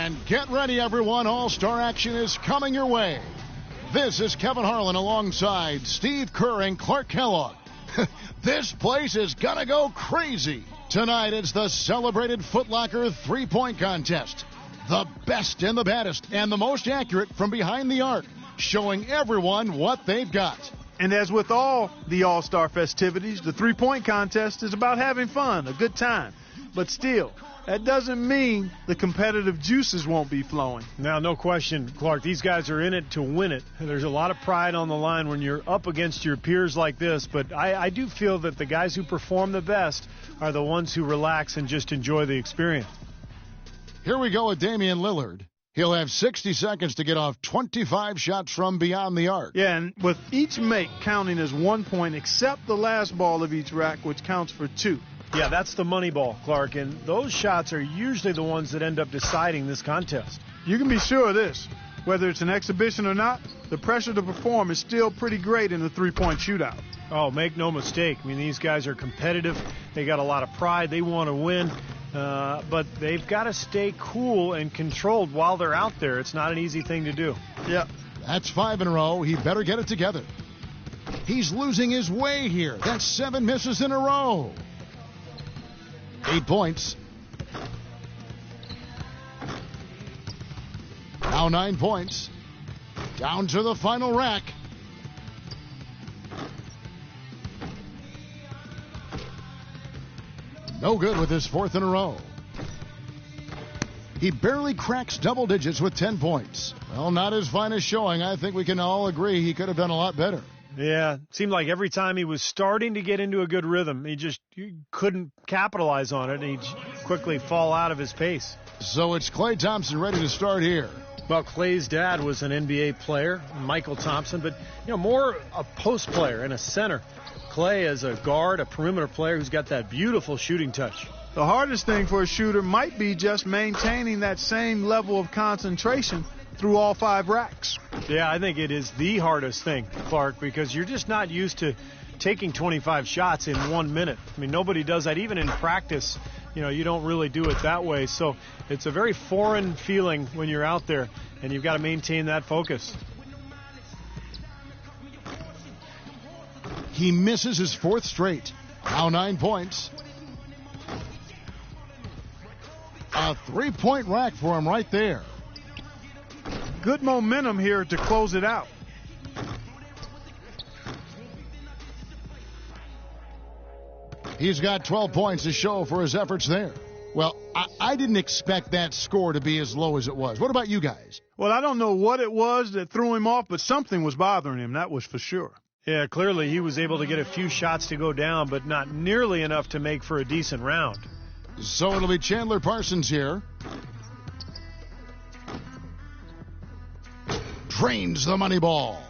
And get ready, everyone. All-Star action is coming your way. This is Kevin Harlan alongside Steve Kerr and Clark Kellogg. This place is going to go crazy. Tonight it's the celebrated Foot Locker three-point contest. The best and the baddest and the most accurate from behind the arc, showing everyone what they've got. And as with all the All-Star festivities, the three-point contest is about having fun, a good time. But still, that doesn't mean the competitive juices won't be flowing. Now, no question, Clark, these guys are in it to win it. There's a lot of pride on the line when you're up against your peers like this, but I do feel that the guys who perform the best are the ones who relax and just enjoy the experience. Here we go with Damian Lillard. He'll have 60 seconds to get off 25 shots from beyond the arc. Yeah, and with each make counting as 1 point except the last ball of each rack, which counts for 2. Yeah, that's the money ball, Clark, and those shots are usually the ones that end up deciding this contest. You can be sure of this. Whether it's an exhibition or not, the pressure to perform is still pretty great in the three-point shootout. Oh, make no mistake. I mean, these guys are competitive. They got a lot of pride. They want to win. But they've got to stay cool and controlled while they're out there. It's not an easy thing to do. Yeah. That's 5 in a row. He better get it together. He's losing his way here. That's 7 misses in a row. 8 points. Now 9 points. Down to the final rack. No good with his 4th in a row. He barely cracks double digits with 10 points. Well, not his finest showing. I think we can all agree he could have done a lot better. Yeah, it seemed like every time he was starting to get into a good rhythm, he couldn't capitalize on it, and he'd quickly fall out of his pace. So it's Klay Thompson ready to start here. Well, Klay's dad was an NBA player, Michael Thompson, but more a post player and a center. Klay as a guard, a perimeter player who's got that beautiful shooting touch. The hardest thing for a shooter might be just maintaining that same level of concentration through all 5 racks. Yeah, I think it is the hardest thing, Clark, because you're just not used to taking 25 shots in 1 minute. I mean, nobody does that. Even in practice, you don't really do it that way. So it's a very foreign feeling when you're out there, and you've got to maintain that focus. He misses his 4th straight. Now 9 points. A 3-point rack for him right there. Good momentum here to close it out. He's got 12 points to show for his efforts there. Well, I didn't expect that score to be as low as it was. What about you guys? Well, I don't know what it was that threw him off, but something was bothering him, that was for sure. Yeah, clearly he was able to get a few shots to go down, but not nearly enough to make for a decent round. So it'll be Chandler Parsons here. Drains the money ball.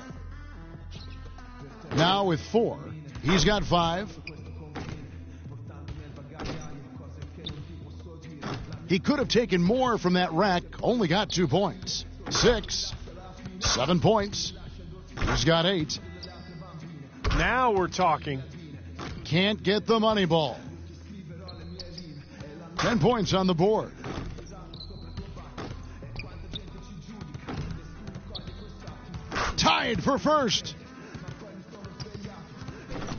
Now with 4. He's got 5. He could have taken more from that rack, only got 2 points. 6, 7 points. He's got 8. Now we're talking. Can't get the money ball. 10 points on the board. Tied for first.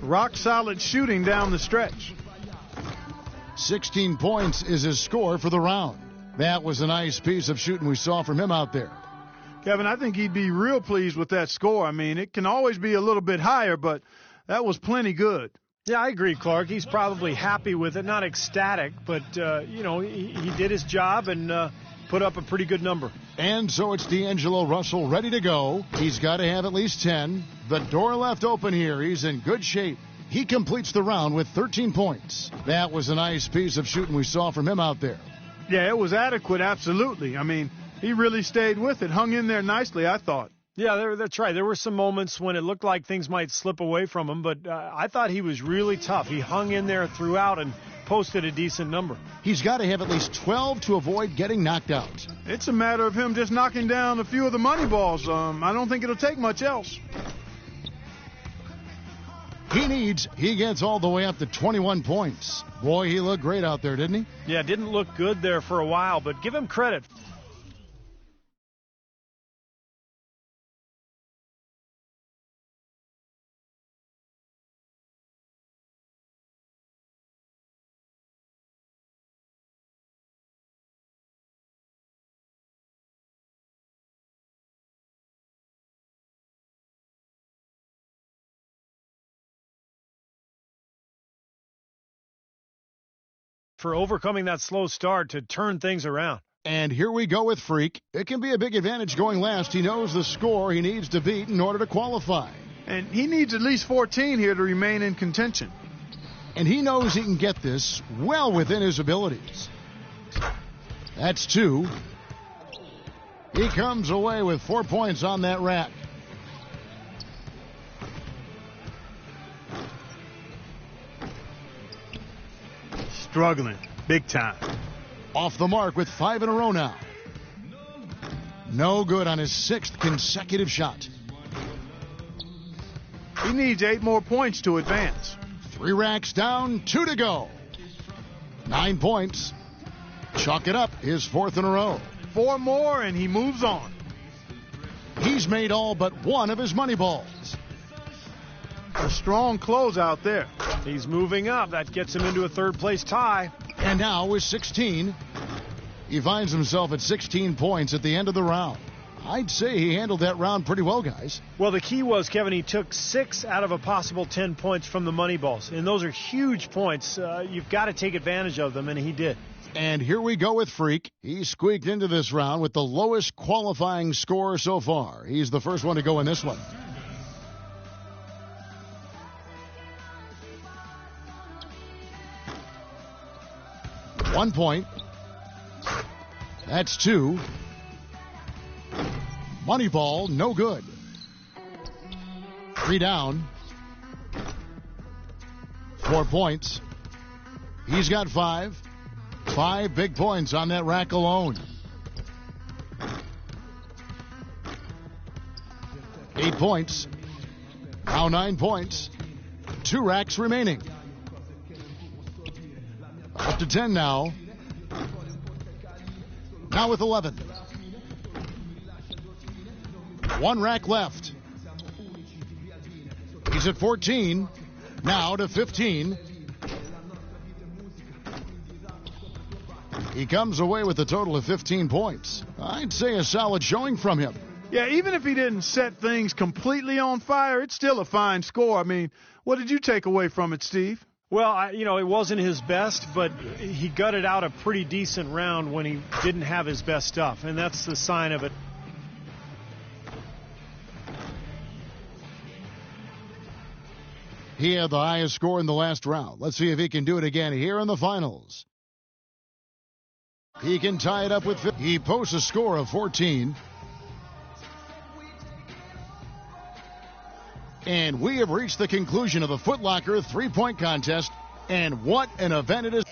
Rock solid shooting down the stretch. 16 points is his score for the round. That was a nice piece of shooting we saw from him out there. Kevin, I think he'd be real pleased with that score. I mean, it can always be a little bit higher, but that was plenty good. Yeah, I agree, Clark. He's probably happy with it, not ecstatic, but, he did his job and put up a pretty good number. And so it's D'Angelo Russell ready to go. He's got to have at least 10. The door left open here. He's in good shape. He completes the round with 13 points. That was a nice piece of shooting we saw from him out there. Yeah, it was adequate, absolutely. I mean, he really stayed with it, hung in there nicely, I thought. Yeah, that's right. There were some moments when it looked like things might slip away from him, but I thought he was really tough. He hung in there throughout and posted a decent number. He's got to have at least 12 to avoid getting knocked out. It's a matter of him just knocking down a few of the money balls. I don't think it'll take much else. He gets all the way up to 21 points. Boy, he looked great out there, didn't he? Yeah, didn't look good there for a while, but give him credit. for overcoming that slow start to turn things around. And here we go with Freak. It can be a big advantage going last. He knows the score he needs to beat in order to qualify. And he needs at least 14 here to remain in contention. And he knows he can get this well within his abilities. That's 2. He comes away with 4 points on that rack. Struggling big time. Off the mark with 5 in a row now. No good on his 6th consecutive shot. He needs 8 more points to advance. 3 racks down, 2 to go. 9 points. Chalk it up, his 4th in a row. 4 more and he moves on. He's made all but 1 of his money balls. A strong close out there. He's moving up. That gets him into a third-place tie. And now with 16, he finds himself at 16 points at the end of the round. I'd say he handled that round pretty well, guys. Well, the key was, Kevin, he took 6 out of a possible 10 points from the money balls. And those are huge points. You've got to take advantage of them, and he did. And here we go with Freak. He squeaked into this round with the lowest qualifying score so far. He's the first one to go in this one. One point. That's 2. Money ball, no good. 3 down. 4 points. He's got 5. 5 big points on that rack alone. 8 points. Now 9 points. 2 racks remaining. Up to 10 now. Now with 11. 1 rack left. He's at 14. Now to 15. He comes away with a total of 15 points. I'd say a solid showing from him. Yeah, even if he didn't set things completely on fire, it's still a fine score. I mean, what did you take away from it, Steve? Well, it wasn't his best, but he gutted out a pretty decent round when he didn't have his best stuff, and that's the sign of it. He had the highest score in the last round. Let's see if he can do it again here in the finals. He can tie it up with 50. He posts a score of 14. And we have reached the conclusion of the Foot Locker 3-point contest. And what an event it is.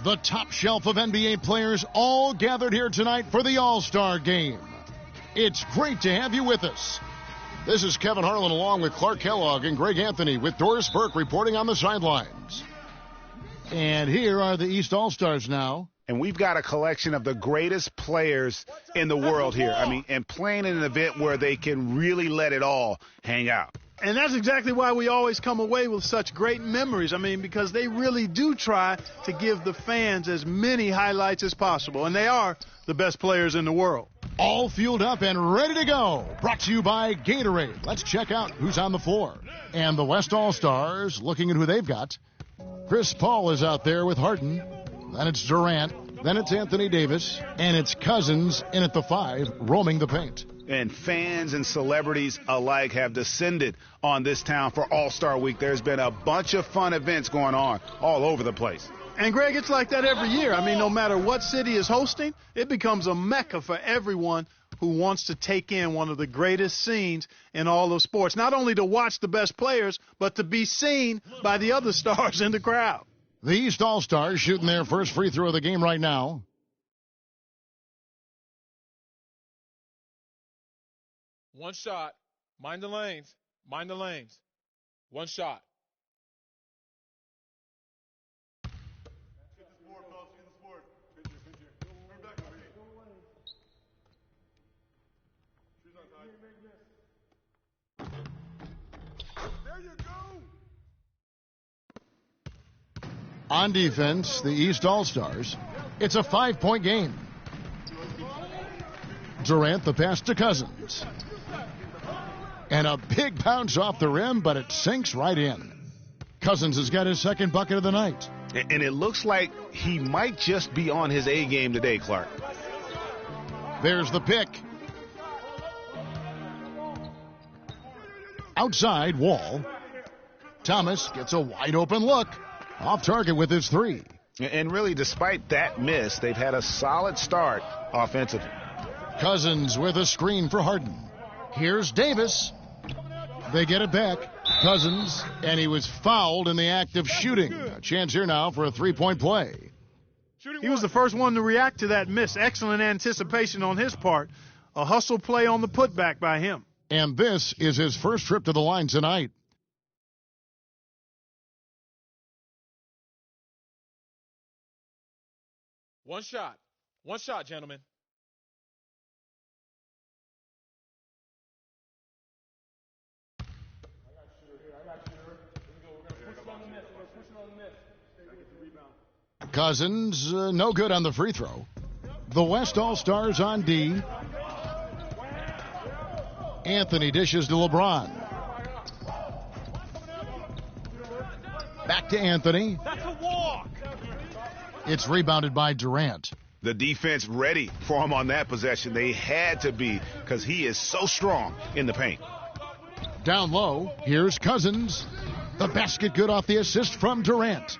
The top shelf of NBA players all gathered here tonight for the All-Star Game. It's great to have you with us. This is Kevin Harlan along with Clark Kellogg and Greg Anthony with Doris Burke reporting on the sidelines. And here are the East All-Stars now. And we've got a collection of the greatest players in the world here. I mean, and playing in an event where they can really let it all hang out. And that's exactly why we always come away with such great memories. I mean, because they really do try to give the fans as many highlights as possible. And they are the best players in the world. All fueled up and ready to go. Brought to you by Gatorade. Let's check out who's on the floor. And the West All-Stars, looking at who they've got. Chris Paul is out there with Harden. Then it's Durant. Then it's Anthony Davis. And it's Cousins in at the 5, roaming the paint. And fans and celebrities alike have descended on this town for All-Star Week. There's been a bunch of fun events going on all over the place. And, Greg, it's like that every year. I mean, no matter what city is hosting, it becomes a mecca for everyone who wants to take in one of the greatest scenes in all of sports. Not only to watch the best players, but to be seen by the other stars in the crowd. The East All-Stars shooting their first free throw of the game right now. One shot. Mind the lanes. Mind the lanes. One shot. On defense, the East All-Stars. It's a 5-point game. Durant, the pass to Cousins. And a big bounce off the rim, but it sinks right in. Cousins has got his second bucket of the night. And it looks like he might just be on his A game today, Clark. There's the pick. Outside, Wall. Thomas gets a wide open look. Off target with his 3. And really, despite that miss, they've had a solid start offensively. Cousins with a screen for Harden. Here's Davis. They get it back. Cousins, and he was fouled in the act of shooting. A chance here now for a 3-point play. He was the first one to react to that miss. Excellent anticipation on his part. A hustle play on the putback by him. And this is his first trip to the line tonight. One shot. One shot, gentlemen. Cousins, no good on the free throw. The West All-Stars on D. Anthony dishes to LeBron. Back to Anthony. That's a walk. It's rebounded by Durant. The defense ready for him on that possession. They had to be because he is so strong in the paint. Down low, here's Cousins. The basket good off the assist from Durant.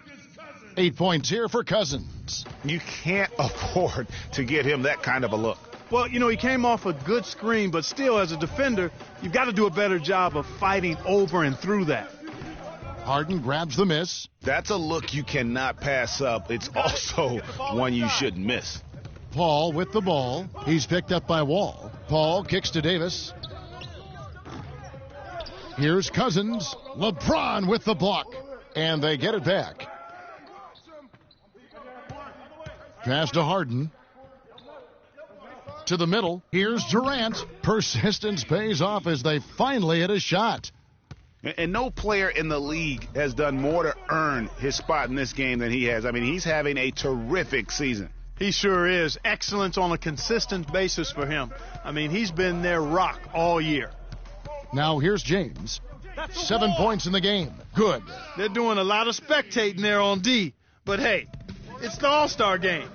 8 points here for Cousins. You can't afford to give him that kind of a look. Well, you know, he came off a good screen, but still, as a defender, you've got to do a better job of fighting over and through that. Harden grabs the miss. That's a look you cannot pass up. It's also one you shouldn't miss. Paul with the ball. He's picked up by Wall. Paul kicks to Davis. Here's Cousins. LeBron with the block. And they get it back. Pass to Harden. To the middle. Here's Durant. Persistence pays off as they finally hit a shot. And no player in the league has done more to earn his spot in this game than he has. I mean, he's having a terrific season. He sure is. Excellence on a consistent basis for him. I mean, he's been their rock all year. Now here's James. 7 points in the game. Good. They're doing a lot of spectating there on D. But, hey, it's the All-Star game.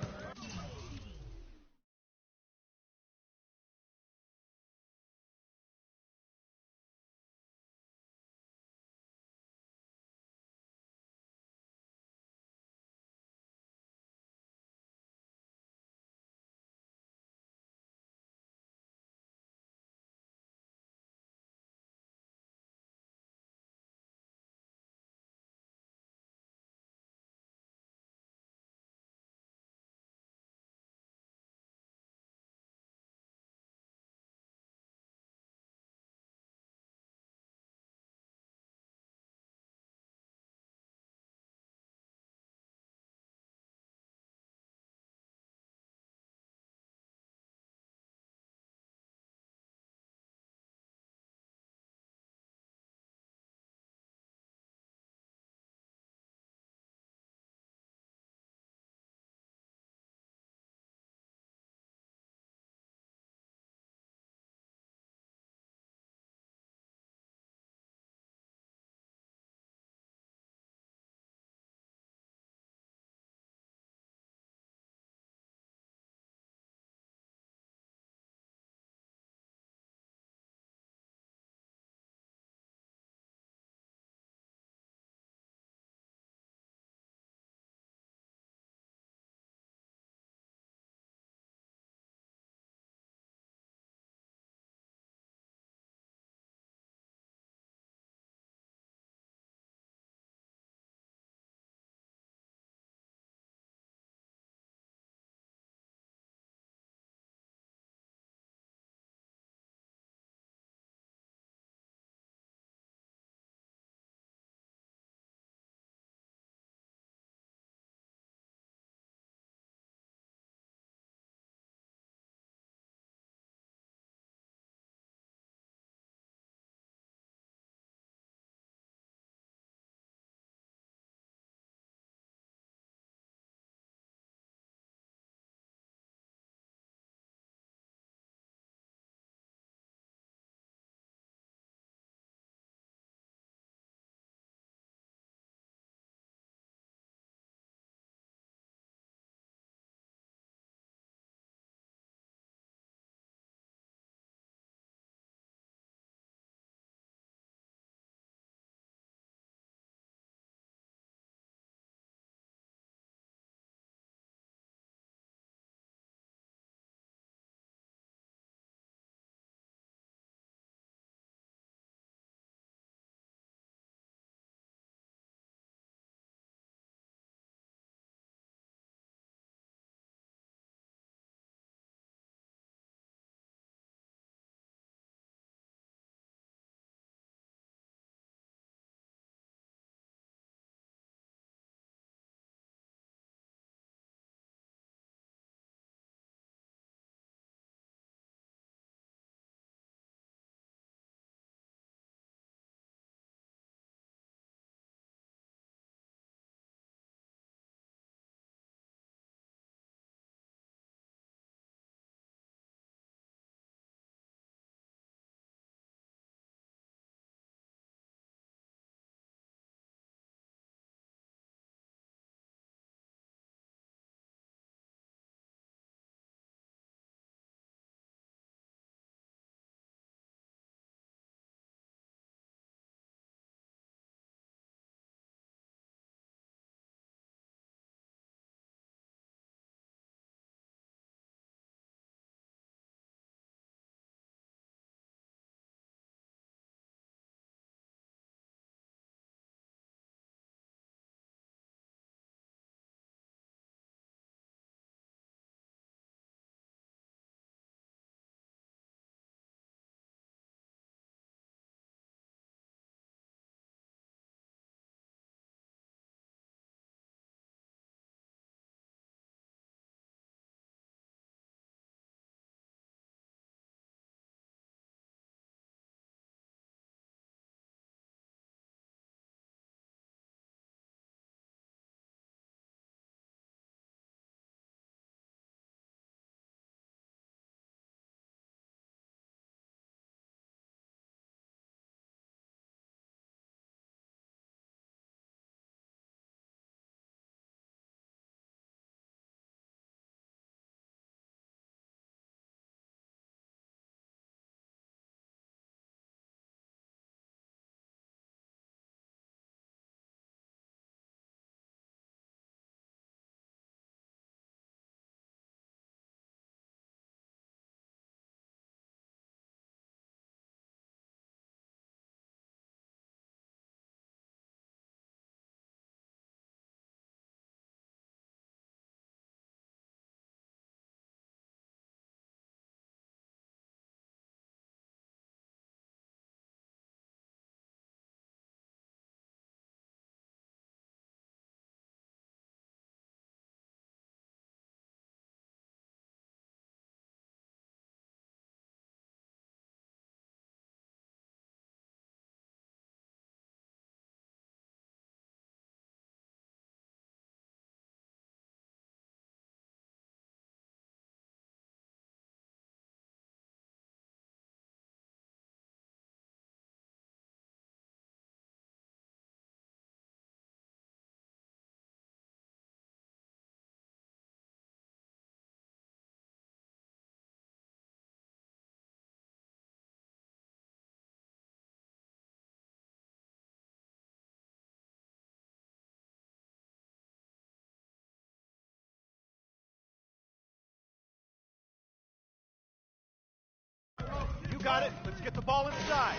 got it. Let's get the ball inside.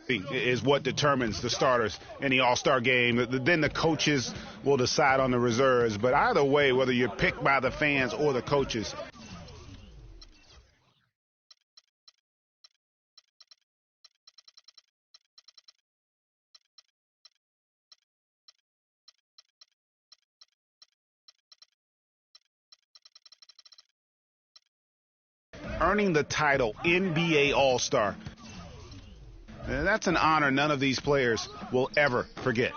Is what determines the starters in the All-Star game. Then the coaches will decide on the reserves. But either way, whether you're picked by the fans or the coaches, earning the title NBA All-Star, that's an honor none of these players will ever forget.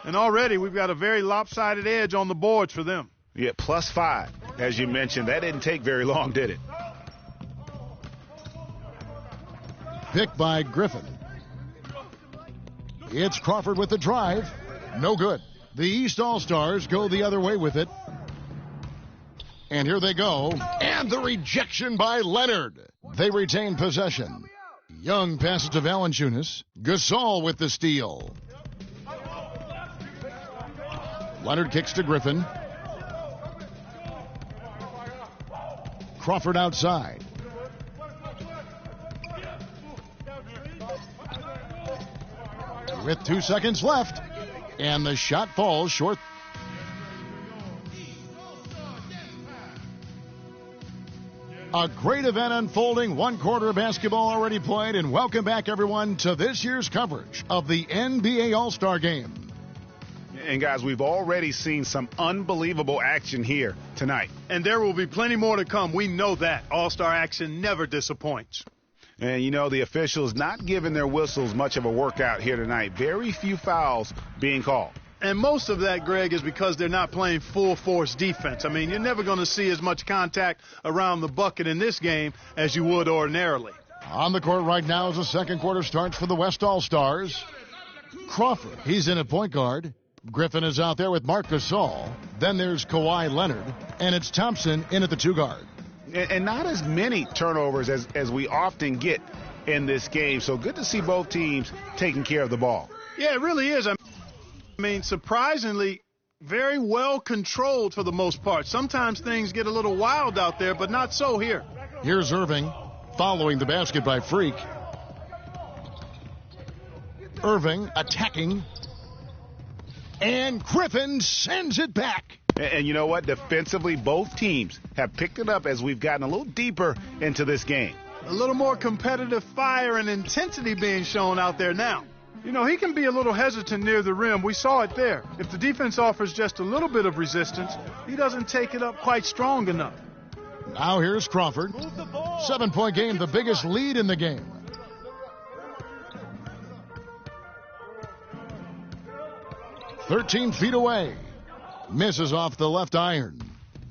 And already we've got a very lopsided edge on the boards for them. Yeah, +5, as you mentioned. That didn't take very long, did it? Picked by Griffin. It's Crawford with the drive. No good. The East All-Stars go the other way with it. And here they go. And the rejection by Leonard. They retain possession. Young passes to Valanciunas. Gasol with the steal. Leonard kicks to Griffin. Crawford outside. With 2 seconds left. And the shot falls short. A great event unfolding, 1 quarter of basketball already played, and welcome back, everyone, to this year's coverage of the NBA All-Star Game. And, guys, we've already seen some unbelievable action here tonight. And there will be plenty more to come. We know that. All-Star action never disappoints. And, you know, the officials not giving their whistles much of a workout here tonight. Very few fouls being called. And most of that, Greg, is because they're not playing full-force defense. I mean, you're never going to see as much contact around the bucket in this game as you would ordinarily. On the court right now as the second quarter starts for the West All-Stars. Crawford, he's in at point guard. Griffin is out there with Marc Gasol. Then there's Kawhi Leonard. And it's Thompson in at the 2 guard. And not as many turnovers as we often get in this game. So good to see both teams taking care of the ball. Yeah, it really is. I mean, surprisingly, very well controlled for the most part. Sometimes things get a little wild out there, but not so here. Here's Irving following the basket by Freak. Irving attacking. And Griffin sends it back. And you know what? Defensively, both teams have picked it up as we've gotten a little deeper into this game. A little more competitive fire and intensity being shown out there now. You know, he can be a little hesitant near the rim. We saw it there. If the defense offers just a little bit of resistance, he doesn't take it up quite strong enough. Now here's Crawford. 7-point game, the biggest lead in the game. "13 feet away. Misses off the left iron.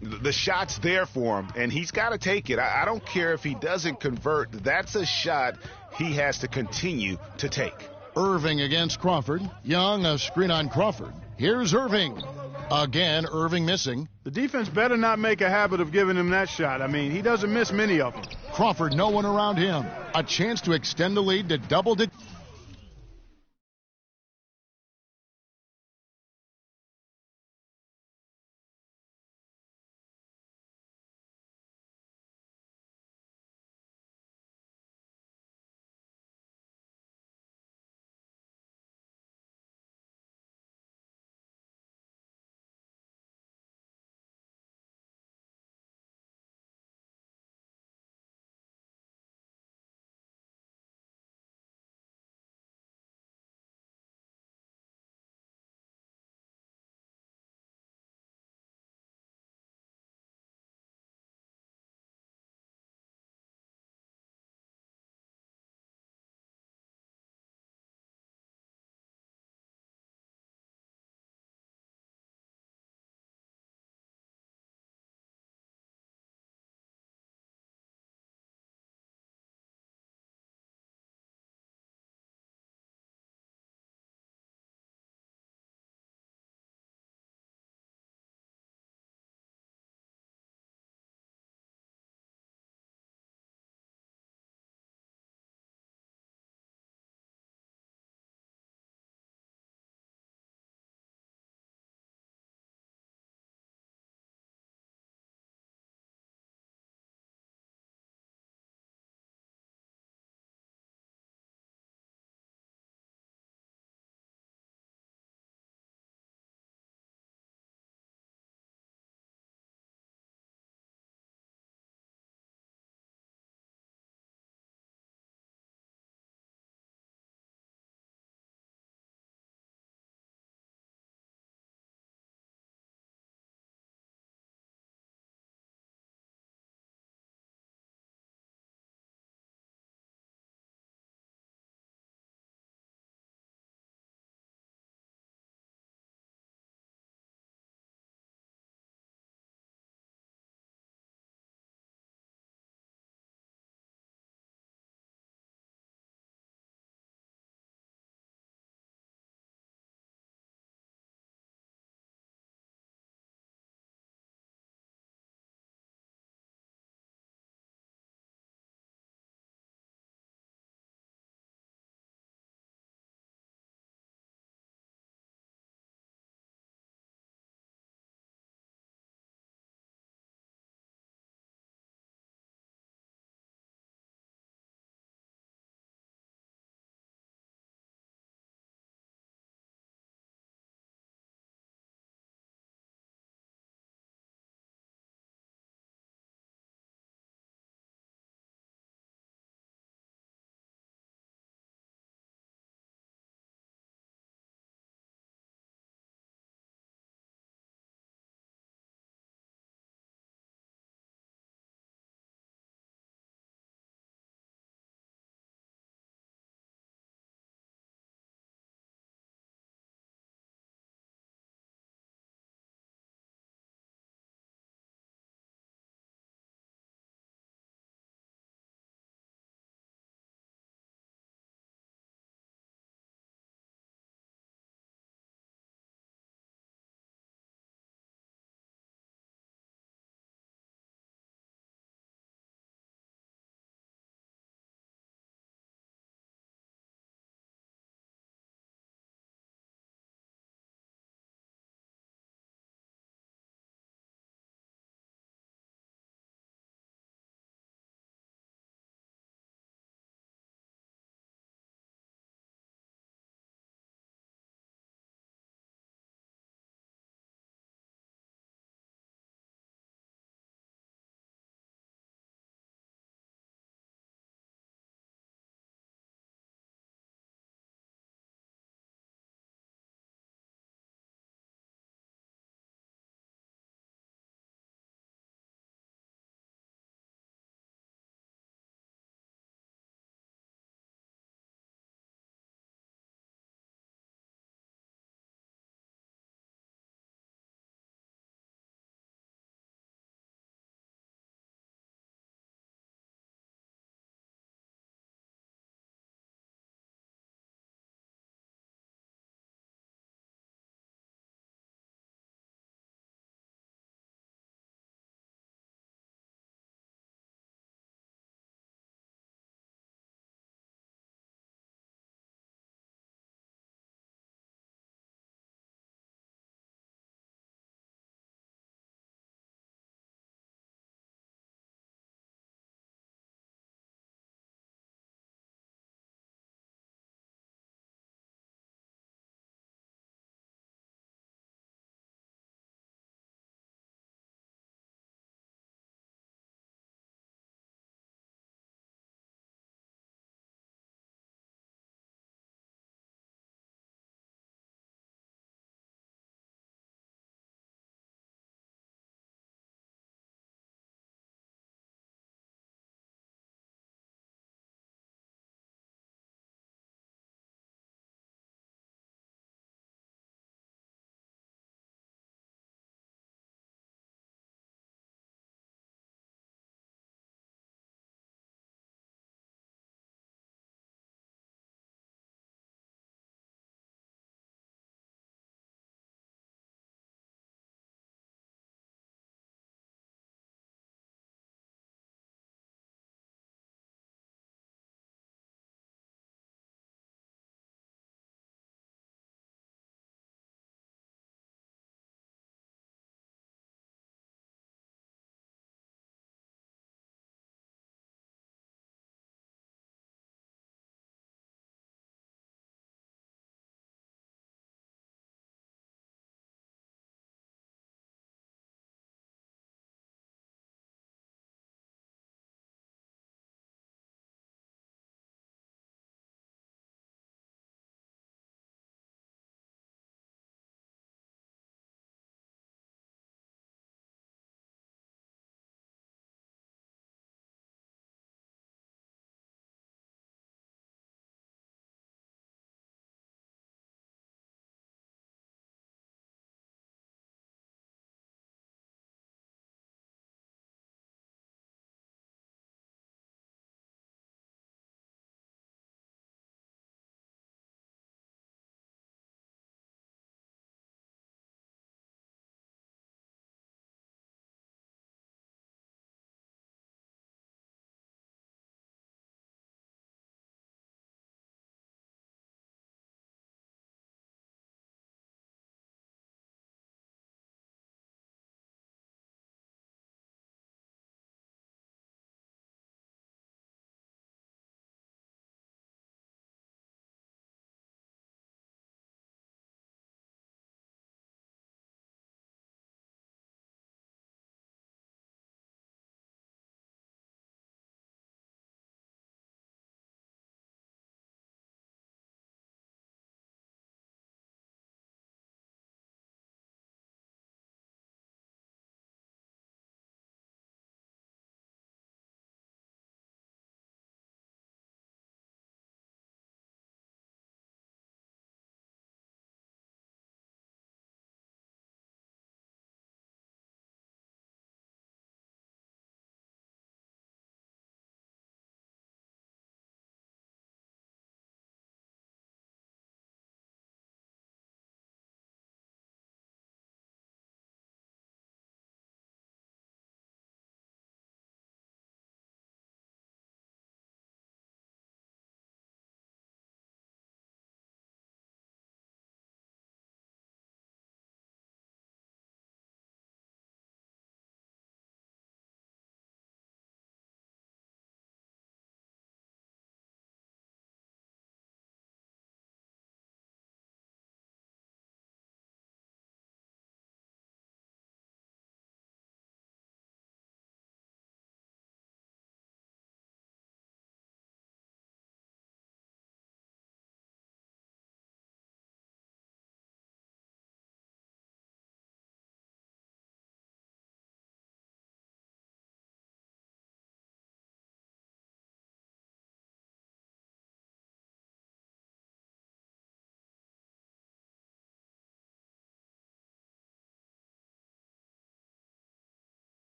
The shot's there for him, and he's got to take it. I don't care if he doesn't convert. That's a shot he has to continue to take. Irving against Crawford. Young, a screen on Crawford. Here's Irving. Again, Irving missing. The defense better not make a habit of giving him that shot. I mean, he doesn't miss many of them. Crawford, no one around him. A chance to extend the lead to double digits.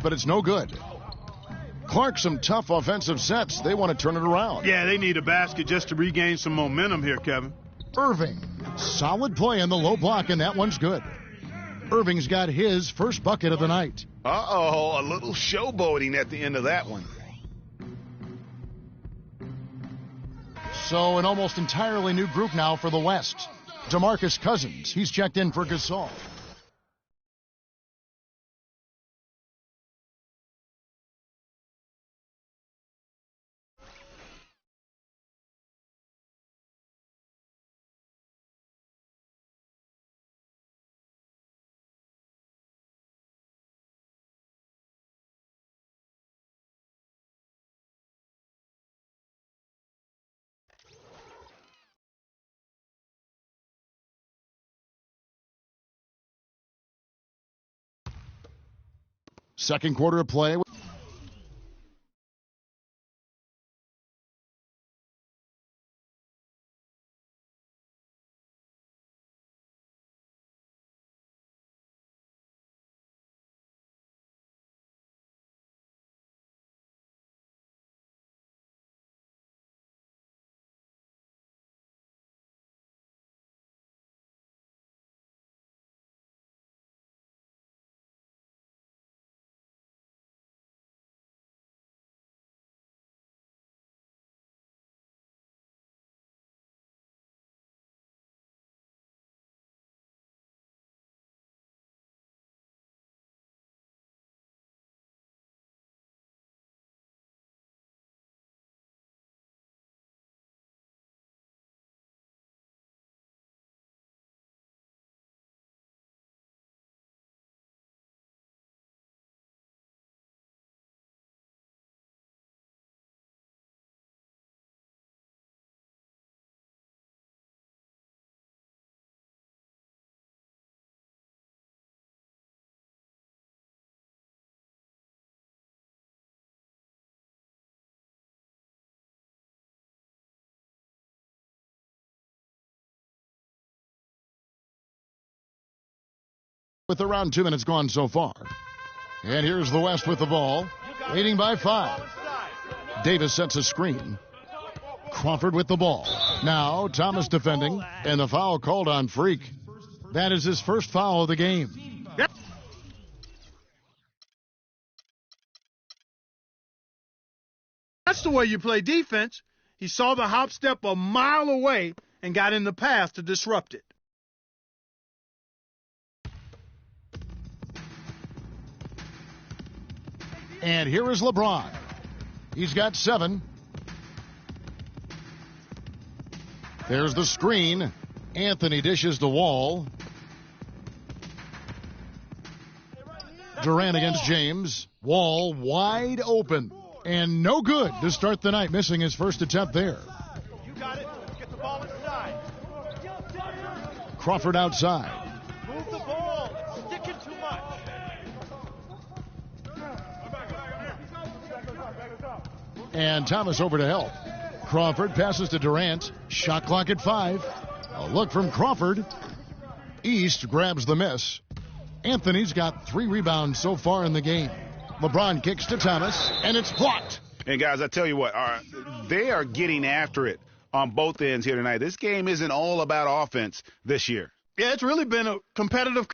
but it's no good. Clark, some tough offensive sets. They want to turn it around. Yeah, they need a basket just to regain some momentum here, Kevin. Irving, solid play in the low block, and that one's good. Irving's got his first bucket of the night. Uh-oh, a little showboating at the end of that one. So an almost entirely new group now for the West. DeMarcus Cousins, he's checked in for Gasol. Second quarter of play. With around 2 minutes gone so far. And here's the West with the ball, leading by 5. Davis sets a screen. Crawford with the ball. Now Thomas defending, and the foul called on Freak. That is his first foul of the game. That's the way you play defense. He saw the hop step a mile away and got in the path to disrupt it. And here is LeBron. He's got 7. There's the screen. Anthony dishes the wall. Durant against James. Wall wide open. And no good to start the night, missing his first attempt there. You got it. Get the ball inside. Crawford outside. Move the ball. It's sticking too much. And Thomas over to help. Crawford passes to Durant. Shot clock at 5. A look from Crawford. East grabs the miss. Anthony's got 3 rebounds so far in the game. LeBron kicks to Thomas, and it's blocked. And guys, I tell you what, they are getting after it on both ends here tonight. This game isn't all about offense this year. Yeah, it's really been a competitive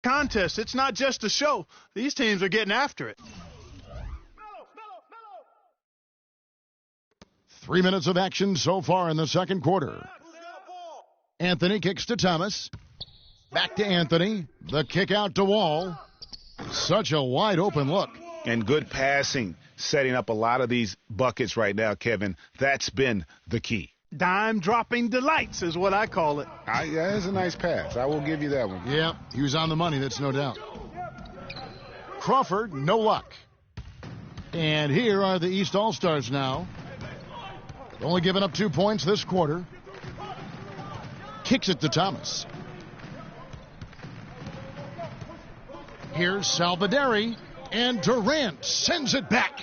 contest. It's not just a show. These teams are getting after it. 3 minutes of action so far in the second quarter. Anthony kicks to Thomas. Back to Anthony. The kick out to Wall. Such a wide open look. And good passing, setting up a lot of these buckets right now, Kevin. That's been the key. Dime dropping delights is what I call it. Yeah, that's a nice pass. I will give you that one. Yeah, he was on the money, that's no doubt. Crawford, no luck. And here are the East All-Stars now. Only giving up 2 points this quarter. Kicks it to Thomas. Here's Salvaderi, and Durant sends it back.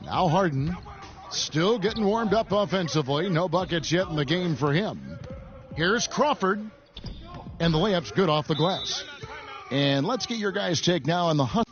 Now Harden, still getting warmed up offensively. No buckets yet in the game for him. Here's Crawford, and the layup's good off the glass. And let's get your guys' take now on the hustle.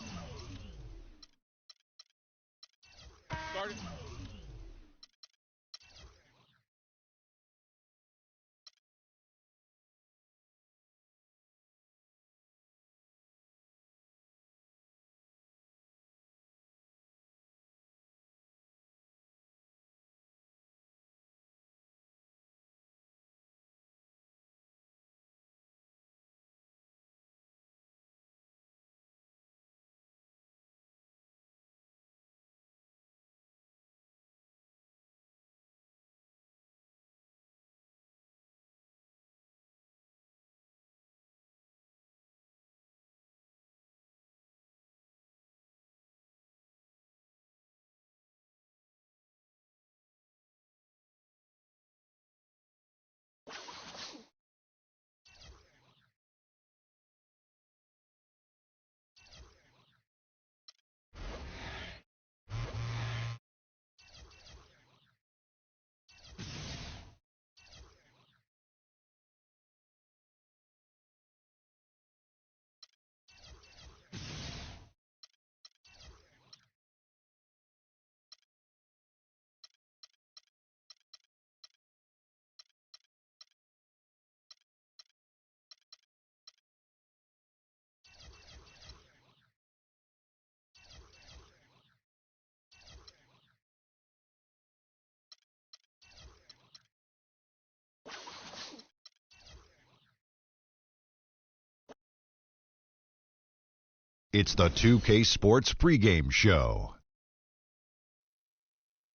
It's the 2K Sports pregame show.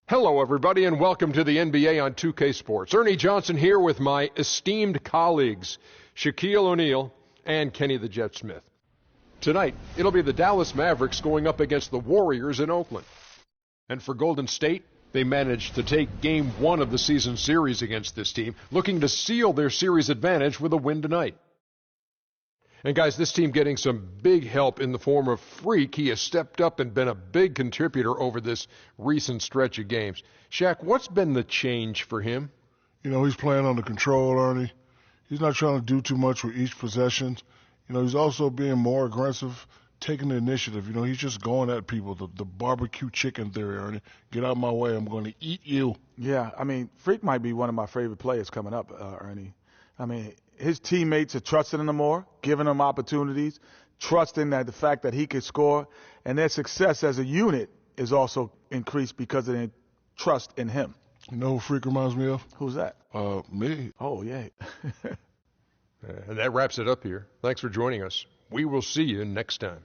Hello, everybody, and welcome to the NBA on 2K Sports. Ernie Johnson here with my esteemed colleagues, Shaquille O'Neal and Kenny the Jet Smith. Tonight, it'll be the Dallas Mavericks going up against the Warriors in Oakland. And for Golden State, they managed to take Game 1 of the season series against this team, looking to seal their series advantage with a win tonight. And guys, this team getting some big help in the form of Freak. He has stepped up and been a big contributor over this recent stretch of games. Shaq, what's been the change for him? You know, he's playing under control, Ernie. He's not trying to do too much with each possession. You know, he's also being more aggressive, taking the initiative. You know, he's just going at people, the barbecue chicken theory, Ernie. Get out of my way, I'm going to eat you. Yeah, I mean, Freak might be one of my favorite players coming up, Ernie. I mean, his teammates are trusting him more, giving him opportunities, trusting that the fact that he could score, and their success as a unit is also increased because of their trust in him. You know who Freak reminds me of? Who's that? Me. Oh, yeah. And that wraps it up here. Thanks for joining us. We will see you next time.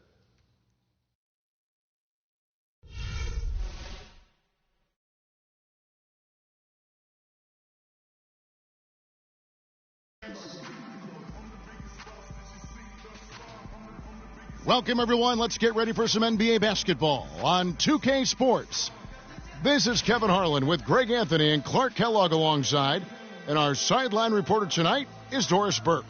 Welcome, everyone. Let's get ready for some NBA basketball on 2K Sports. This is Kevin Harlan with Greg Anthony and Clark Kellogg alongside. And our sideline reporter tonight is Doris Burke.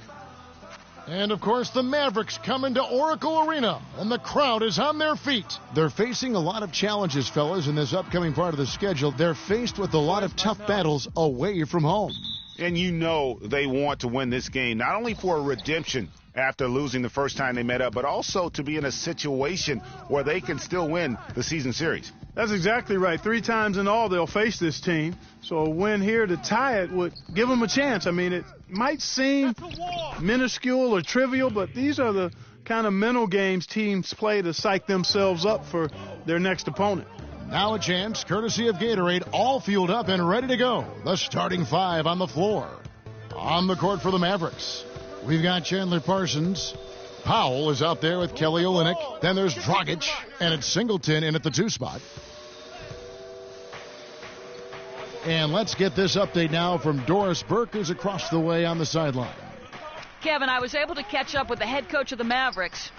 And, of course, the Mavericks come into Oracle Arena, and the crowd is on their feet. They're facing a lot of challenges, fellas, in this upcoming part of the schedule. They're faced with a lot of tough battles away from home. And you know they want to win this game, not only for a redemption after losing the first time they met up, but also to be in a situation where they can still win the season series. That's exactly right. 3 times in all they'll face this team. So a win here to tie it would give them a chance. I mean, it might seem minuscule or trivial, but these are the kind of mental games teams play to psych themselves up for their next opponent. Now a chance, courtesy of Gatorade, all fueled up and ready to go. The starting 5 on the floor. On the court for the Mavericks, we've got Chandler Parsons. Powell is out there with Kelly Olynyk. Then there's Dragic, and it's Singleton in at the 2 spot. And let's get this update now from Doris Burke, who's across the way on the sideline. Kevin, I was able to catch up with the head coach of the Mavericks.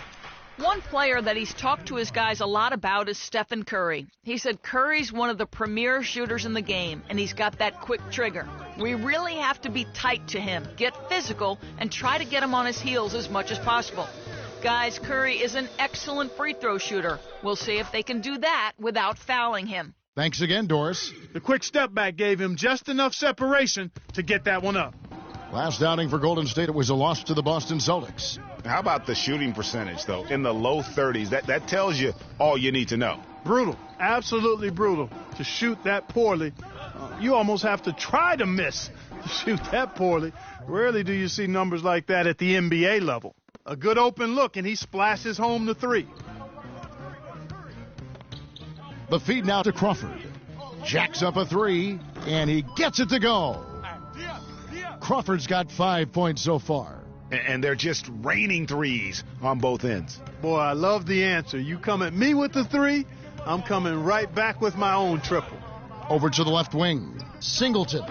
One player that he's talked to his guys a lot about is Stephen Curry. He said Curry's one of the premier shooters in the game, and he's got that quick trigger. We really have to be tight to him, get physical, and try to get him on his heels as much as possible. Guys, Curry is an excellent free throw shooter. We'll see if they can do that without fouling him. Thanks again, Doris. The quick step back gave him just enough separation to get that one up. Last outing for Golden State, it was a loss to the Boston Celtics. How about the shooting percentage, though? In the low 30s. That tells you all you need to know. Brutal. Absolutely brutal. To shoot that poorly, you almost have to try to miss to shoot that poorly. Rarely do you see numbers like that at the NBA level. A good open look, and he splashes home the 3. The feed now to Crawford. Jacks up a 3, and he gets it to go. Crawford's got 5 points so far. And they're just raining threes on both ends. Boy, I love the answer. You come at me with the 3, I'm coming right back with my own triple. Over to the left wing. Singleton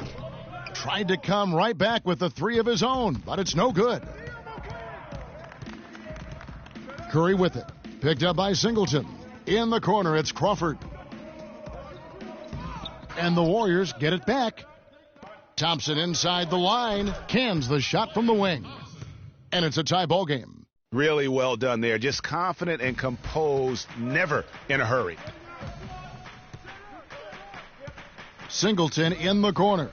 tried to come right back with the 3 of his own, but it's no good. Curry with it. Picked up by Singleton. In the corner, it's Crawford. And the Warriors get it back. Thompson inside the line, cans the shot from the wing. And it's a tie ball game. Really well done there. Just confident and composed, never in a hurry. Singleton in the corner.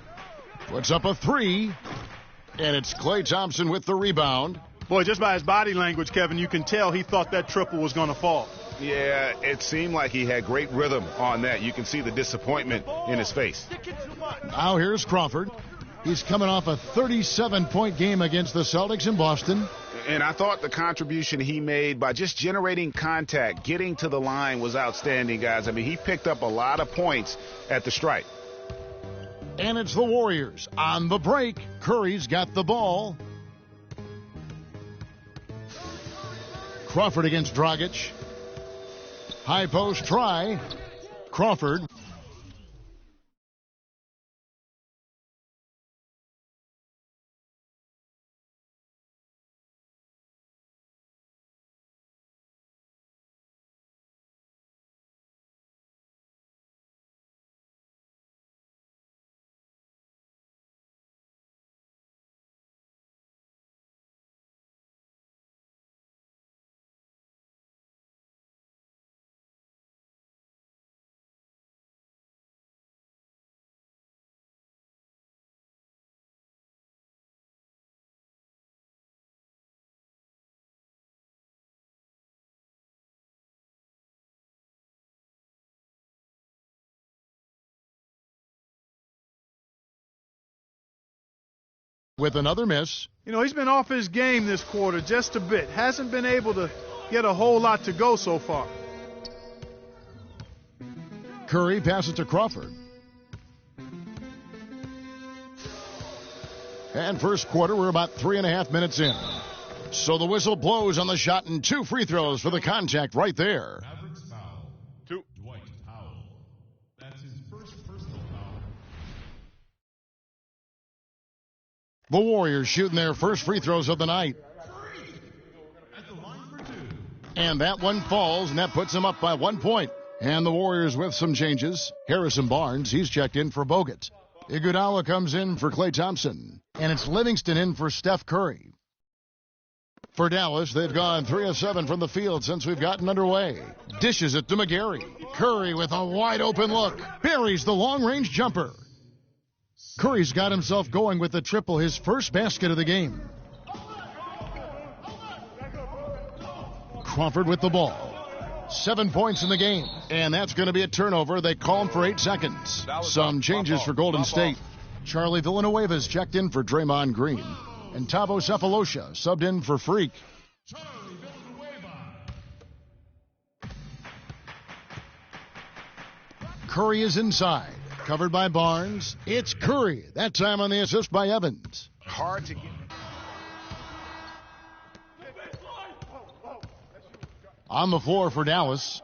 Puts up a 3. And it's Klay Thompson with the rebound. Boy, just by his body language, Kevin, you can tell he thought that triple was going to fall. Yeah, it seemed like he had great rhythm on that. You can see the disappointment in his face. Now here's Crawford. He's coming off a 37-point game against the Celtics in Boston. And I thought the contribution he made by just generating contact, getting to the line was outstanding, guys. I mean, he picked up a lot of points at the stripe. And it's the Warriors on the break. Curry's got the ball. Crawford against Dragic. High post try. Crawford. With another miss. You know, he's been off his game this quarter just a bit. Hasn't been able to get a whole lot to go so far. Curry passes to Crawford. And first quarter, we're about 3.5 minutes in. So the whistle blows on the shot and 2 free throws for the contact right there. Mavericks foul. 2. Dwight Powell. That's his first personal foul. The Warriors shooting their first free throws of the night. At the line for 2. And that one falls, and that puts them up by 1 point. And the Warriors with some changes. Harrison Barnes, he's checked in for Bogut. Iguodala comes in for Klay Thompson. And it's Livingston in for Steph Curry. For Dallas, they've gone 3 of 7 from the field since we've gotten underway. Dishes it to McGarry. Curry with a wide open look. Buries the long-range jumper. Curry's got himself going with the triple, his first basket of the game. Crawford with the ball. 7 points in the game, and that's going to be a turnover. They call him for 8 seconds. Some changes for Golden State. Charlie Villanueva's checked in for Draymond Green, and Tavo Cephalosha subbed in for Freak. Curry is inside, covered by Barnes. It's Curry, that time on the assist by Evans. Hard to get. On the floor for Dallas,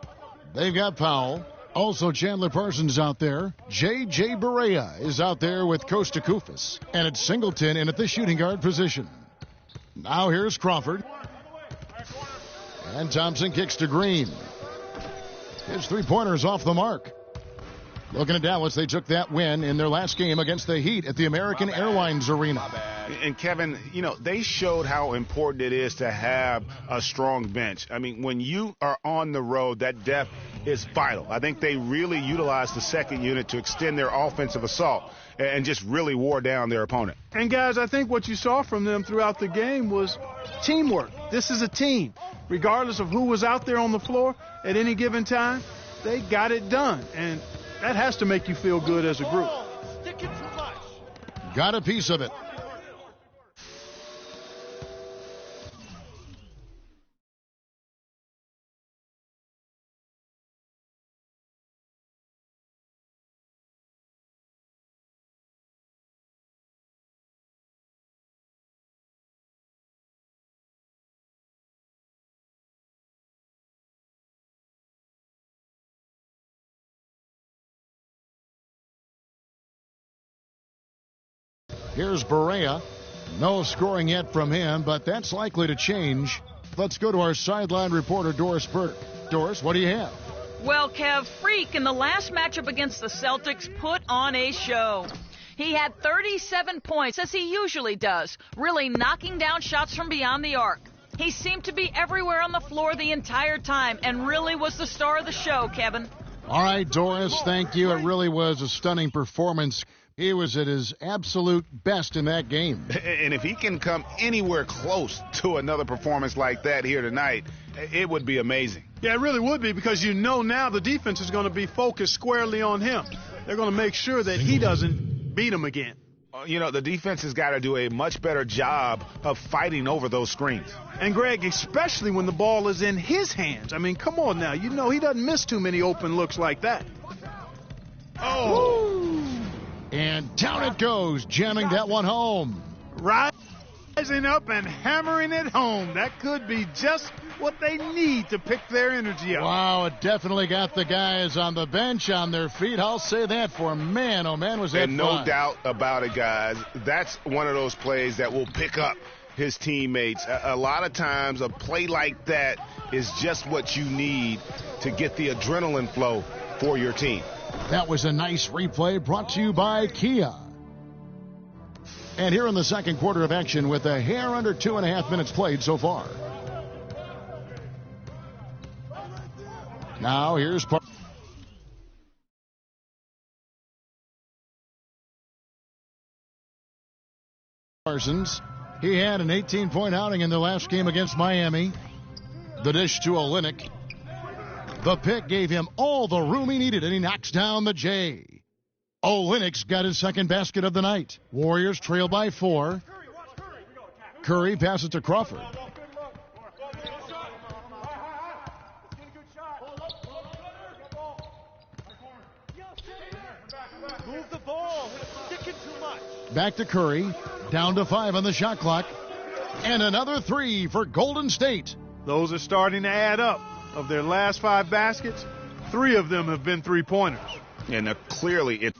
they've got Powell. Also Chandler Parsons out there. J.J. Barea is out there with Costa Koufis. And it's Singleton in at the shooting guard position. Now here's Crawford. And Thompson kicks to Green. His three-pointer's off the mark. Looking at Dallas, they took that win in their last game against the Heat at the American Airlines Arena. And Kevin, you know, they showed how important it is to have a strong bench. I mean, when you are on the road, that depth is vital. I think they really utilized the second unit to extend their offensive assault and just really wore down their opponent. And guys, I think what you saw from them throughout the game was teamwork. This is a team. Regardless of who was out there on the floor at any given time, they got it done. And that has to make you feel good as a group. Got a piece of it. Here's Barea. No scoring yet from him, but that's likely to change. Let's go to our sideline reporter, Doris Burke. Doris, what do you have? Well, Kev, Freak in the last matchup against the Celtics put on a show. He had 37 points, as he usually does, really knocking down shots from beyond the arc. He seemed to be everywhere on the floor the entire time and really was the star of the show, Kevin. All right, Doris, thank you. It really was a stunning performance. He was at his absolute best in that game. And if he can come anywhere close to another performance like that here tonight, it would be amazing. Yeah, it really would be, because you know now the defense is going to be focused squarely on him. They're going to make sure that he doesn't beat him again. You know, the defense has got to do a much better job of fighting over those screens. And, Greg, especially when the ball is in his hands. I mean, come on now. You know he doesn't miss too many open looks like that. Oh! Woo! And down it goes, jamming that one home. Rising up and hammering it home. That could be just what they need to pick their energy up. Wow, it definitely got the guys on the bench on their feet. I'll say that for man. Oh, man, was that fun. And no doubt about it, guys. That's one of those plays that will pick up his teammates. A lot of times a play like that is just what you need to get the adrenaline flow for your team. That was a nice replay brought to you by Kia. And here in the second quarter of action with a hair under 2.5 minutes played so far. Now here's Parsons. He had an 18-point outing in the last game against Miami. The dish to Olynyk. The pick gave him all the room he needed, and he knocks down the J. Olynyk's got his second basket of the night. Warriors trail by 4. Curry passes to Crawford. Move the ball. It's sticking too much. Back to Curry. Down to 5 on the shot clock. And another 3 for Golden State. Those are starting to add up. Of their last 5 baskets, 3 of them have been three-pointers. And clearly it's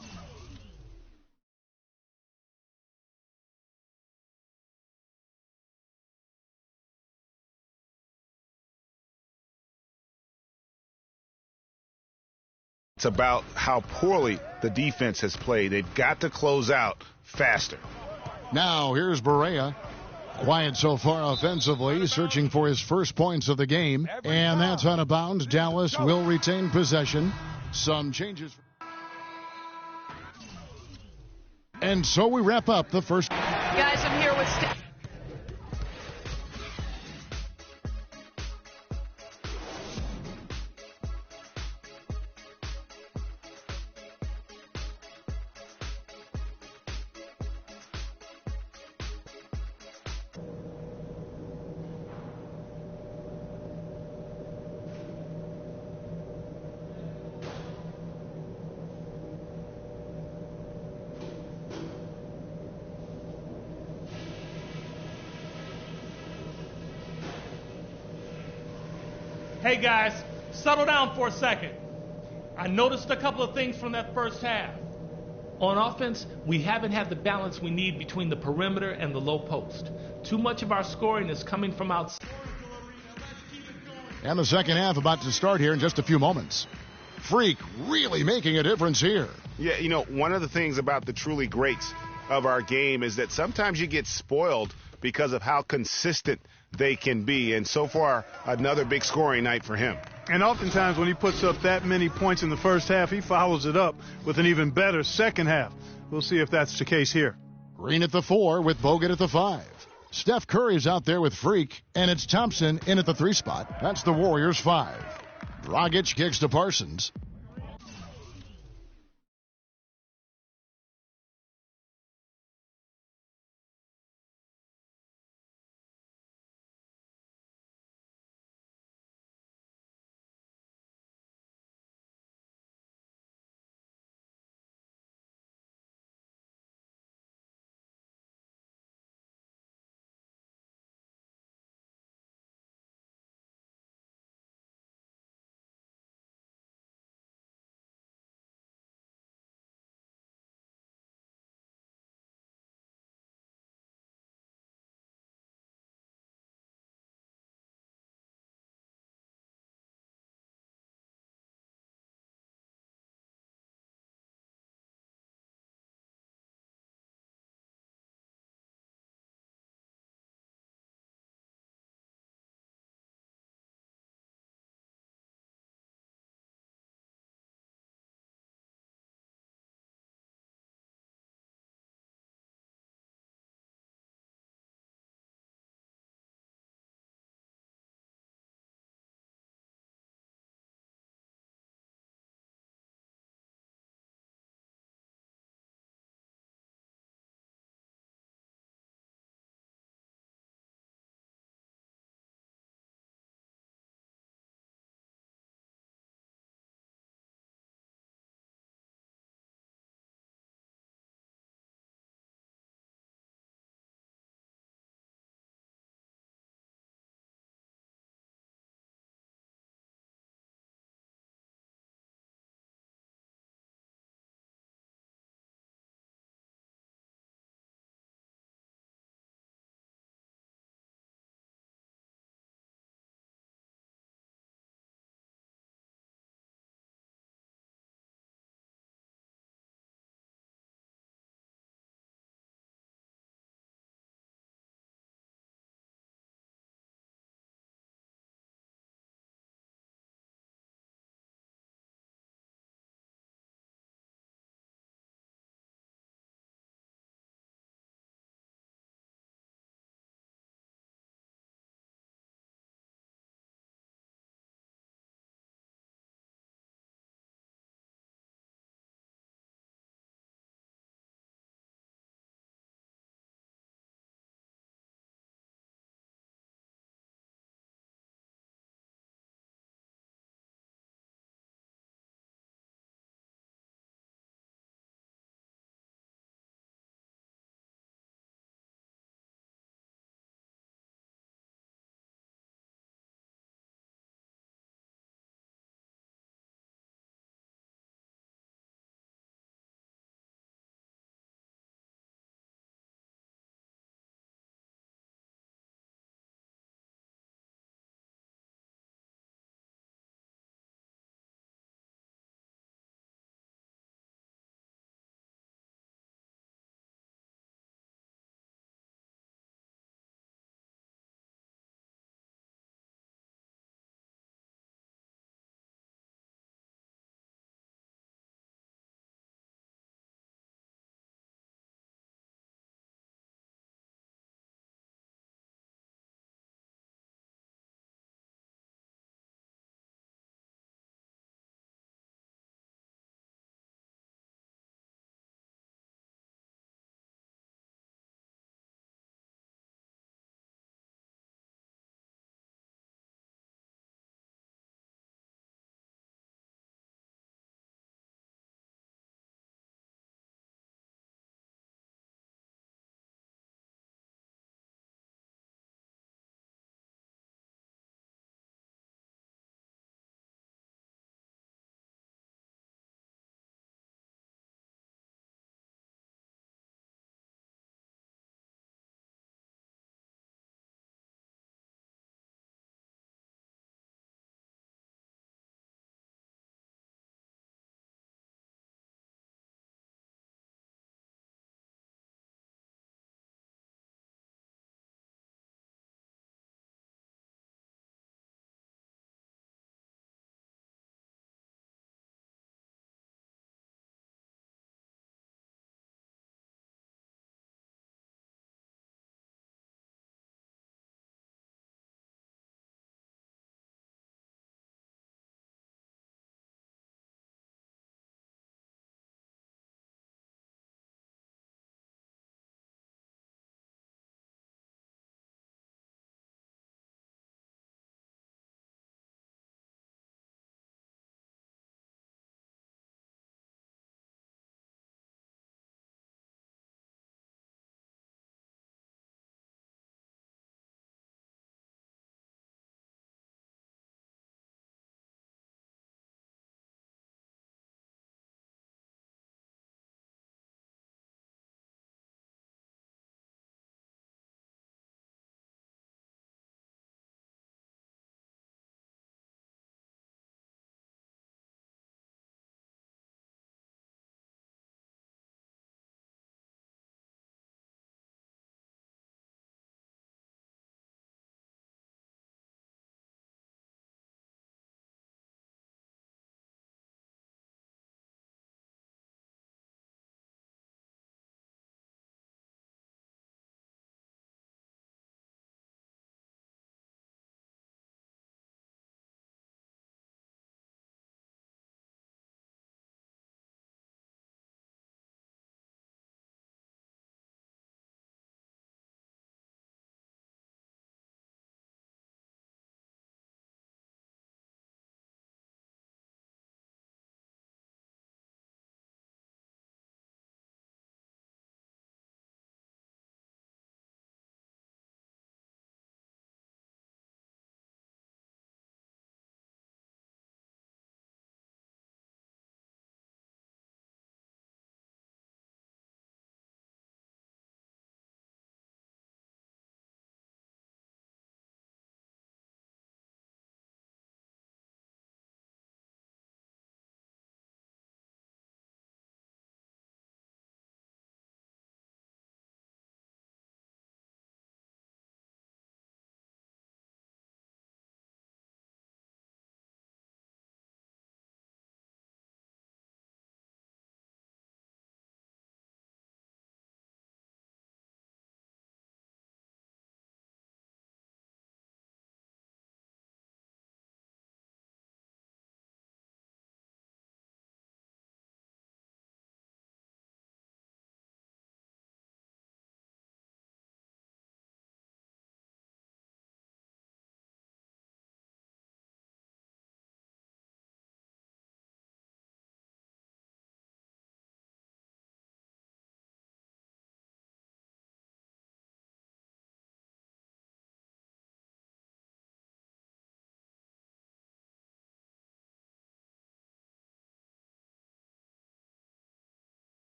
about how poorly the defense has played. They've got to close out faster. Now here's Barea. Quiet so far offensively, searching for his first points of the game. And that's out of bounds. Dallas will retain possession. Some changes. And so we wrap up the first. Guys, I'm here with Hey guys, settle down for a second. I noticed a couple of things from that first half. On offense, we haven't had the balance we need between the perimeter and the low post. Too much of our scoring is coming from outside. And the second half about to start here in just a few moments. Freak really making a difference here. Yeah, you know, one of the things about the truly greats of our game is that sometimes you get spoiled because of how consistent they can be. And so far, another big scoring night for him. And oftentimes when he puts up that many points in the first half, he follows it up with an even better second half. We'll see if that's the case here. Green at the 4 with Bogut at the 5. Steph Curry's out there with Freak, and it's Thompson in at the 3 spot. That's the Warriors' 5. Dragic kicks to Parsons.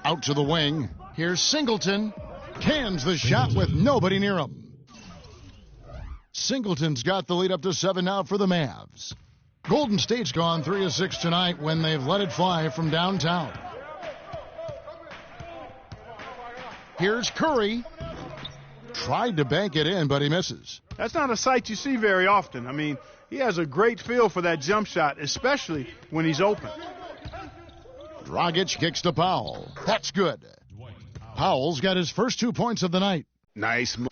Out to the wing. Here's Singleton. Cans the shot with nobody near him. Singleton's got the lead up to 7 now for the Mavs. Golden State's gone 3 of 6 tonight when they've let it fly from downtown. Here's Curry. Tried to bank it in, but he misses. That's not a sight you see very often. I mean, he has a great feel for that jump shot, especially when he's open. Dragic kicks to Powell. That's good. Powell's got his first 2 points of the night. Nice move.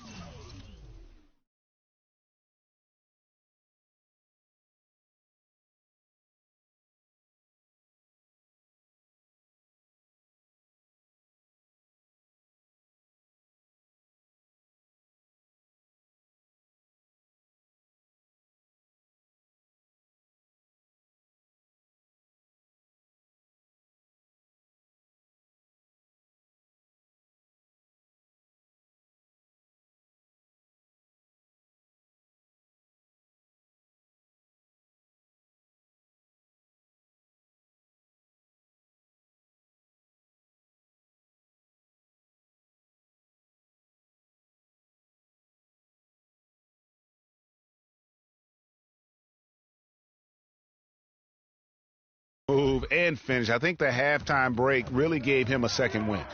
Move and finish. I think the halftime break really gave him a second win.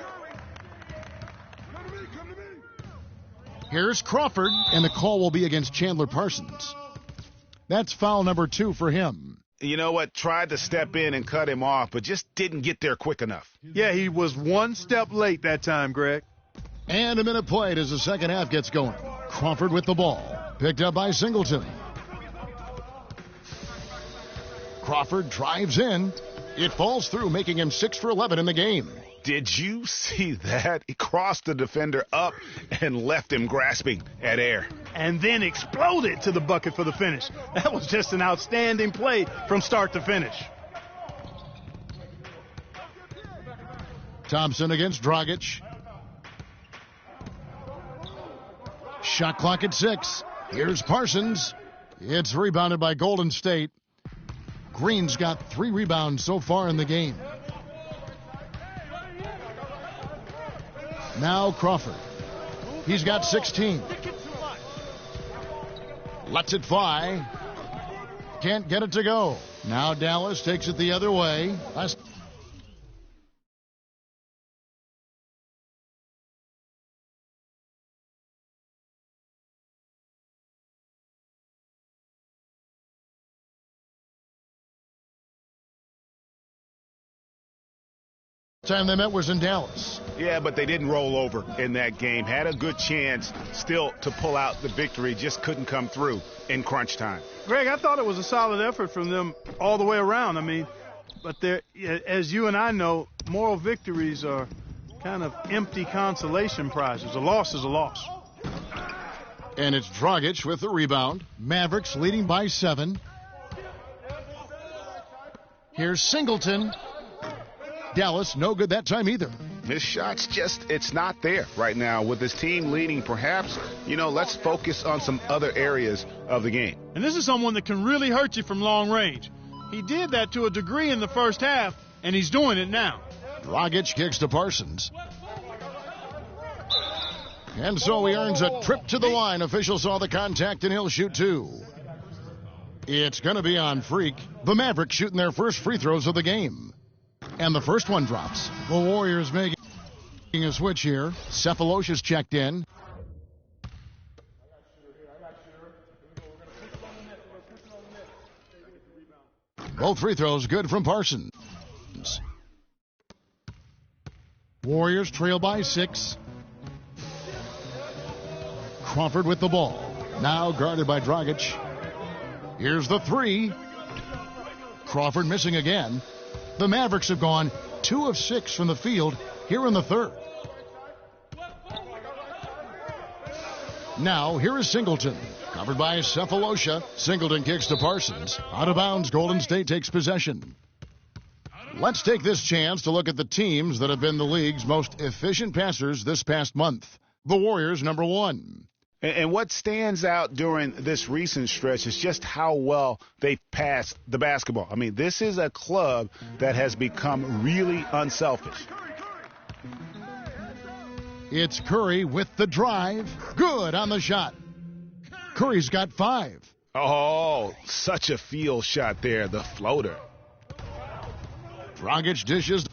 Here's Crawford, and the call will be against Chandler Parsons. That's foul number 2 for him. You know what? Tried to step in and cut him off, but just didn't get there quick enough. Yeah, he was 1 step late that time, Greg. And a minute played as the second half gets going. Crawford with the ball. Picked up by Singleton. Crawford drives in. It falls through, making him 6 for 11 in the game. Did you see that? He crossed the defender up and left him grasping at air. And then exploded to the bucket for the finish. That was just an outstanding play from start to finish. Thompson against Dragic. Shot clock at 6. Here's Parsons. It's rebounded by Golden State. Green's got 3 rebounds so far in the game. Now Crawford. He's got 16. Lets it fly. Can't get it to go. Now Dallas takes it the other way. Time they met was in Dallas. Yeah, but they didn't roll over in that game. Had a good chance still to pull out the victory, just couldn't come through in crunch time. Greg, I thought it was a solid effort from them all the way around. I mean, but as you and I know, moral victories are kind of empty consolation prizes. A loss is a loss. And it's Dragic with the rebound. Mavericks leading by 7. Here's Singleton. Dallas, no good that time either. His shot's it's not there right now. With his team leading, perhaps, let's focus on some other areas of the game. And this is someone that can really hurt you from long range. He did that to a degree in the first half, and he's doing it now. Dragic kicks to Parsons. And so he earns a trip to the line. Official saw the contact, and he'll shoot 2. It's going to be on Freak. The Mavericks shooting their first free throws of the game. And the first one drops. The Warriors making a switch here. Cephalosha's checked in. Both free throws good from Parsons. Warriors trail by 6. Crawford with the ball. Now guarded by Dragic. Here's the 3. Crawford missing again. The Mavericks have gone 2 of 6 from the field here in the third. Now, here is Singleton. Covered by Cephalosha. Singleton kicks to Parsons. Out of bounds, Golden State takes possession. Let's take this chance to look at the teams that have been the league's most efficient passers this past month. The Warriors, number 1. And what stands out during this recent stretch is just how well they passed the basketball. I mean, this is a club that has become really unselfish. It's Curry with the drive. Good on the shot. Curry's got 5. Oh, such a field shot there, the floater. Dragic dishes.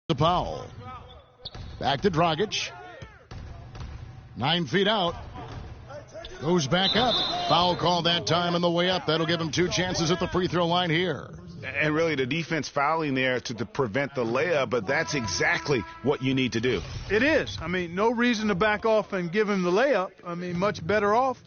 To Powell. Back to Dragic. 9 feet out. Goes back up. Foul call that time on the way up. That'll give him 2 chances at the free throw line here. And really the defense fouling there to prevent the layup, but that's exactly what you need to do. It is. I mean, no reason to back off and give him the layup. I mean, much better off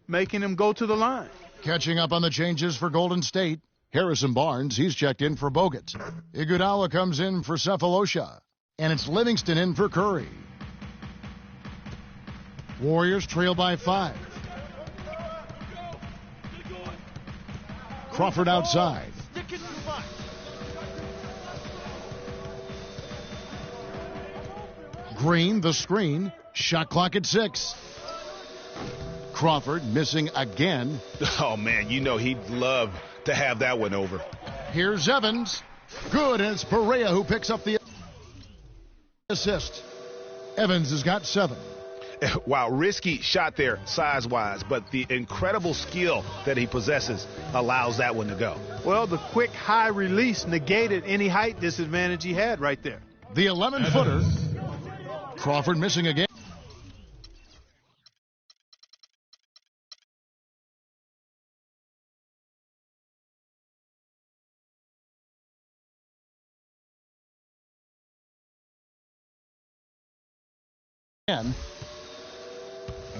making him go to the line. Catching up on the changes for Golden State. Harrison Barnes, he's checked in for Bogut. Iguodala comes in for Cephalosha. And it's Livingston in for Curry. Warriors trail by 5. Crawford outside. Green, the screen. Shot clock at 6. Crawford missing again. Oh, man, you know he'd love to have that one over. Here's Evans. Good, and it's Perea who picks up the assist. Evans has got 7. Wow, risky shot there size-wise, but the incredible skill that he possesses allows that one to go. Well, the quick high release negated any height disadvantage he had right there. The 11-footer. Crawford missing again.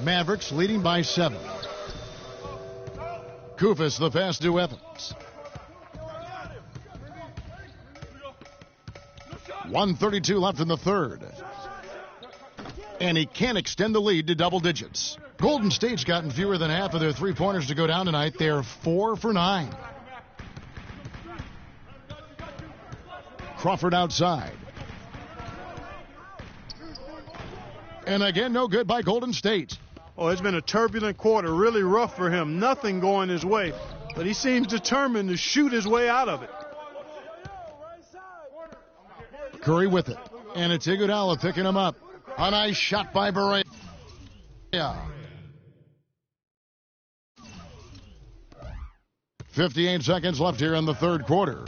Mavericks leading by 7. Kufis the pass to Evans. 1:32 left in the third. And he can't extend the lead to double digits. Golden State's gotten fewer than half of their three-pointers to go down tonight. They're 4 for 9. Crawford outside. And again, no good by Golden State. Oh, it's been a turbulent quarter, really rough for him. Nothing going his way, but he seems determined to shoot his way out of it. Curry with it, and it's Iguodala picking him up. A nice shot by Berea. 58 seconds left here in the third quarter.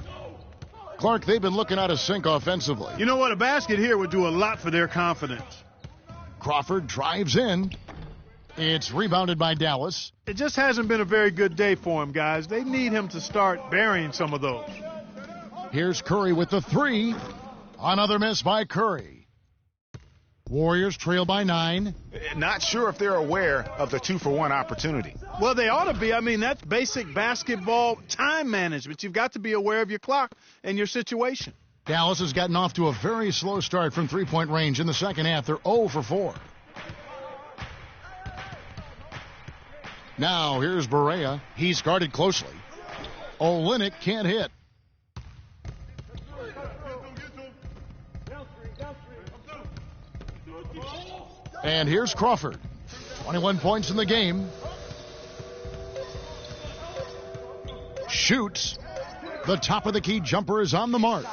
Clark, they've been looking out of sync offensively. You know what? A basket here would do a lot for their confidence. Crawford drives in. It's rebounded by Dallas. It just hasn't been a very good day for him, guys. They need him to start burying some of those. Here's Curry with the 3. Another miss by Curry. Warriors trail by 9. Not sure if they're aware of the 2-for-1 opportunity. Well, they ought to be. I mean, that's basic basketball time management. You've got to be aware of your clock and your situation. Dallas has gotten off to a very slow start from three-point range in the second half. They're 0 for 4. Now, here's Berea. He's guarded closely. Olynyk can't hit. And here's Crawford. 21 points in the game. Shoots. The top of the key jumper is on the mark.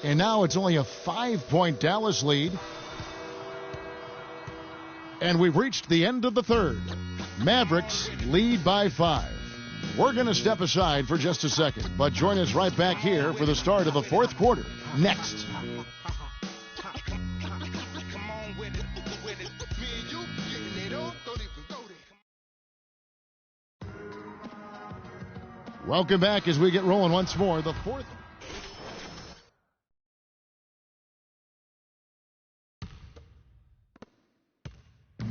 And now it's only a 5-point Dallas lead. And we've reached the end of the third. Mavericks lead by 5. We're going to step aside for just a second, but join us right back here for the start of the fourth quarter. Next. Welcome back as we get rolling once more. The fourth.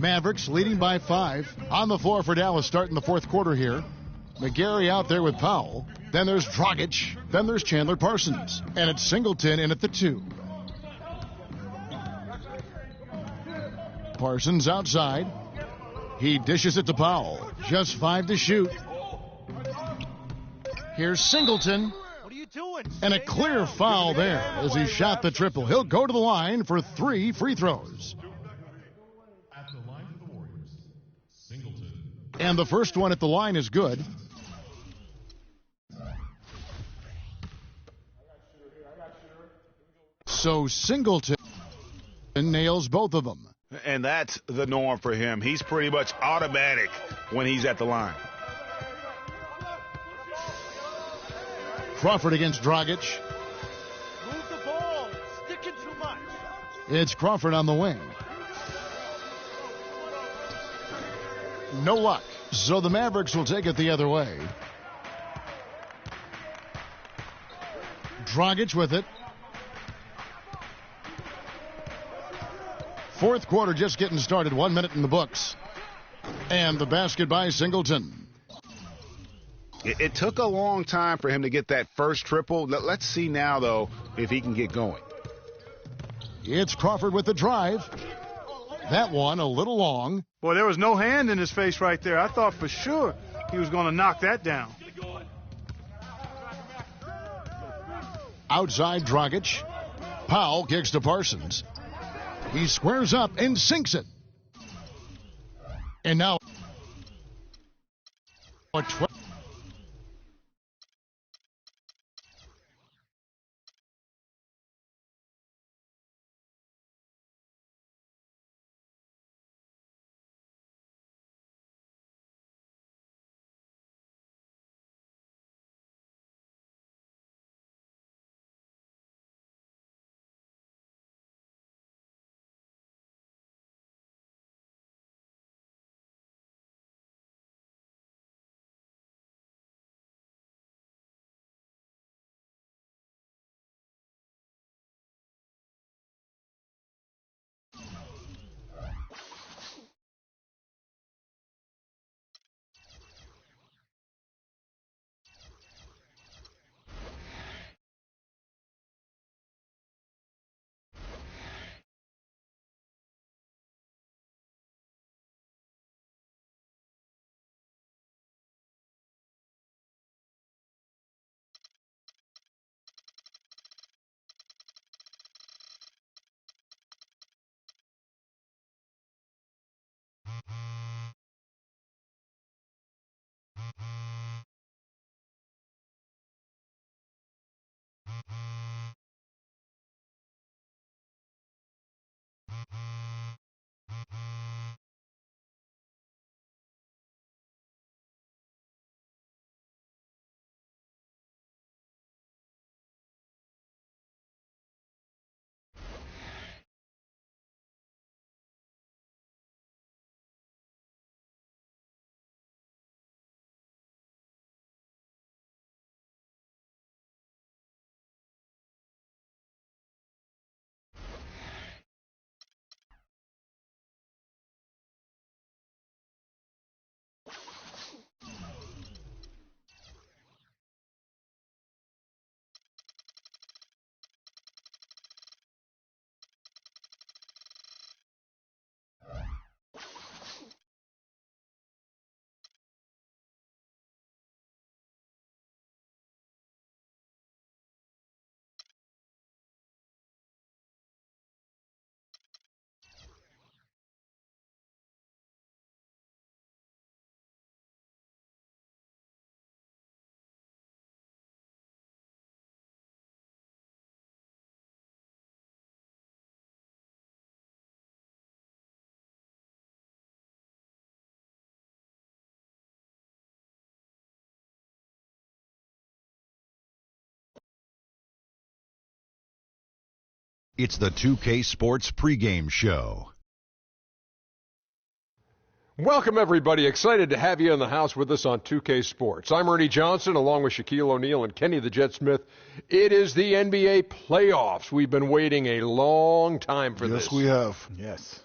Mavericks leading by 5. On the floor for Dallas starting the fourth quarter here. Mycareer out there with Powell. Then there's Dragic. Then there's Chandler Parsons. And it's Singleton in at the 2. Parsons outside. He dishes it to Powell. Just 5 to shoot. Here's Singleton. What are you doing? And a clear foul there as he shot the triple. He'll go to the line for 3 free throws. At the line for the Warriors, Singleton. And the first one at the line is good. So Singleton nails both of them. And that's the norm for him. He's pretty much automatic when he's at the line. Crawford against Dragic. Move the ball. Sticking too much. It's Crawford on the wing. No luck. So the Mavericks will take it the other way. Dragic with it. Fourth quarter just getting started. 1 minute in the books. And the basket by Singleton. It took a long time for him to get that first triple. Let's see now, though, if he can get going. It's Crawford with the drive. That one a little long. Boy, there was no hand in his face right there. I thought for sure he was going to knock that down. Outside Dragic. Powell kicks to Parsons. He squares up and sinks it. And now a 12. It's the 2K Sports pregame show. Welcome, everybody. Excited to have you in the house with us on 2K Sports. I'm Ernie Johnson, along with Shaquille O'Neal and Kenny the Jet Smith. It is the NBA playoffs. We've been waiting a long time for this. Yes, we have. Yes.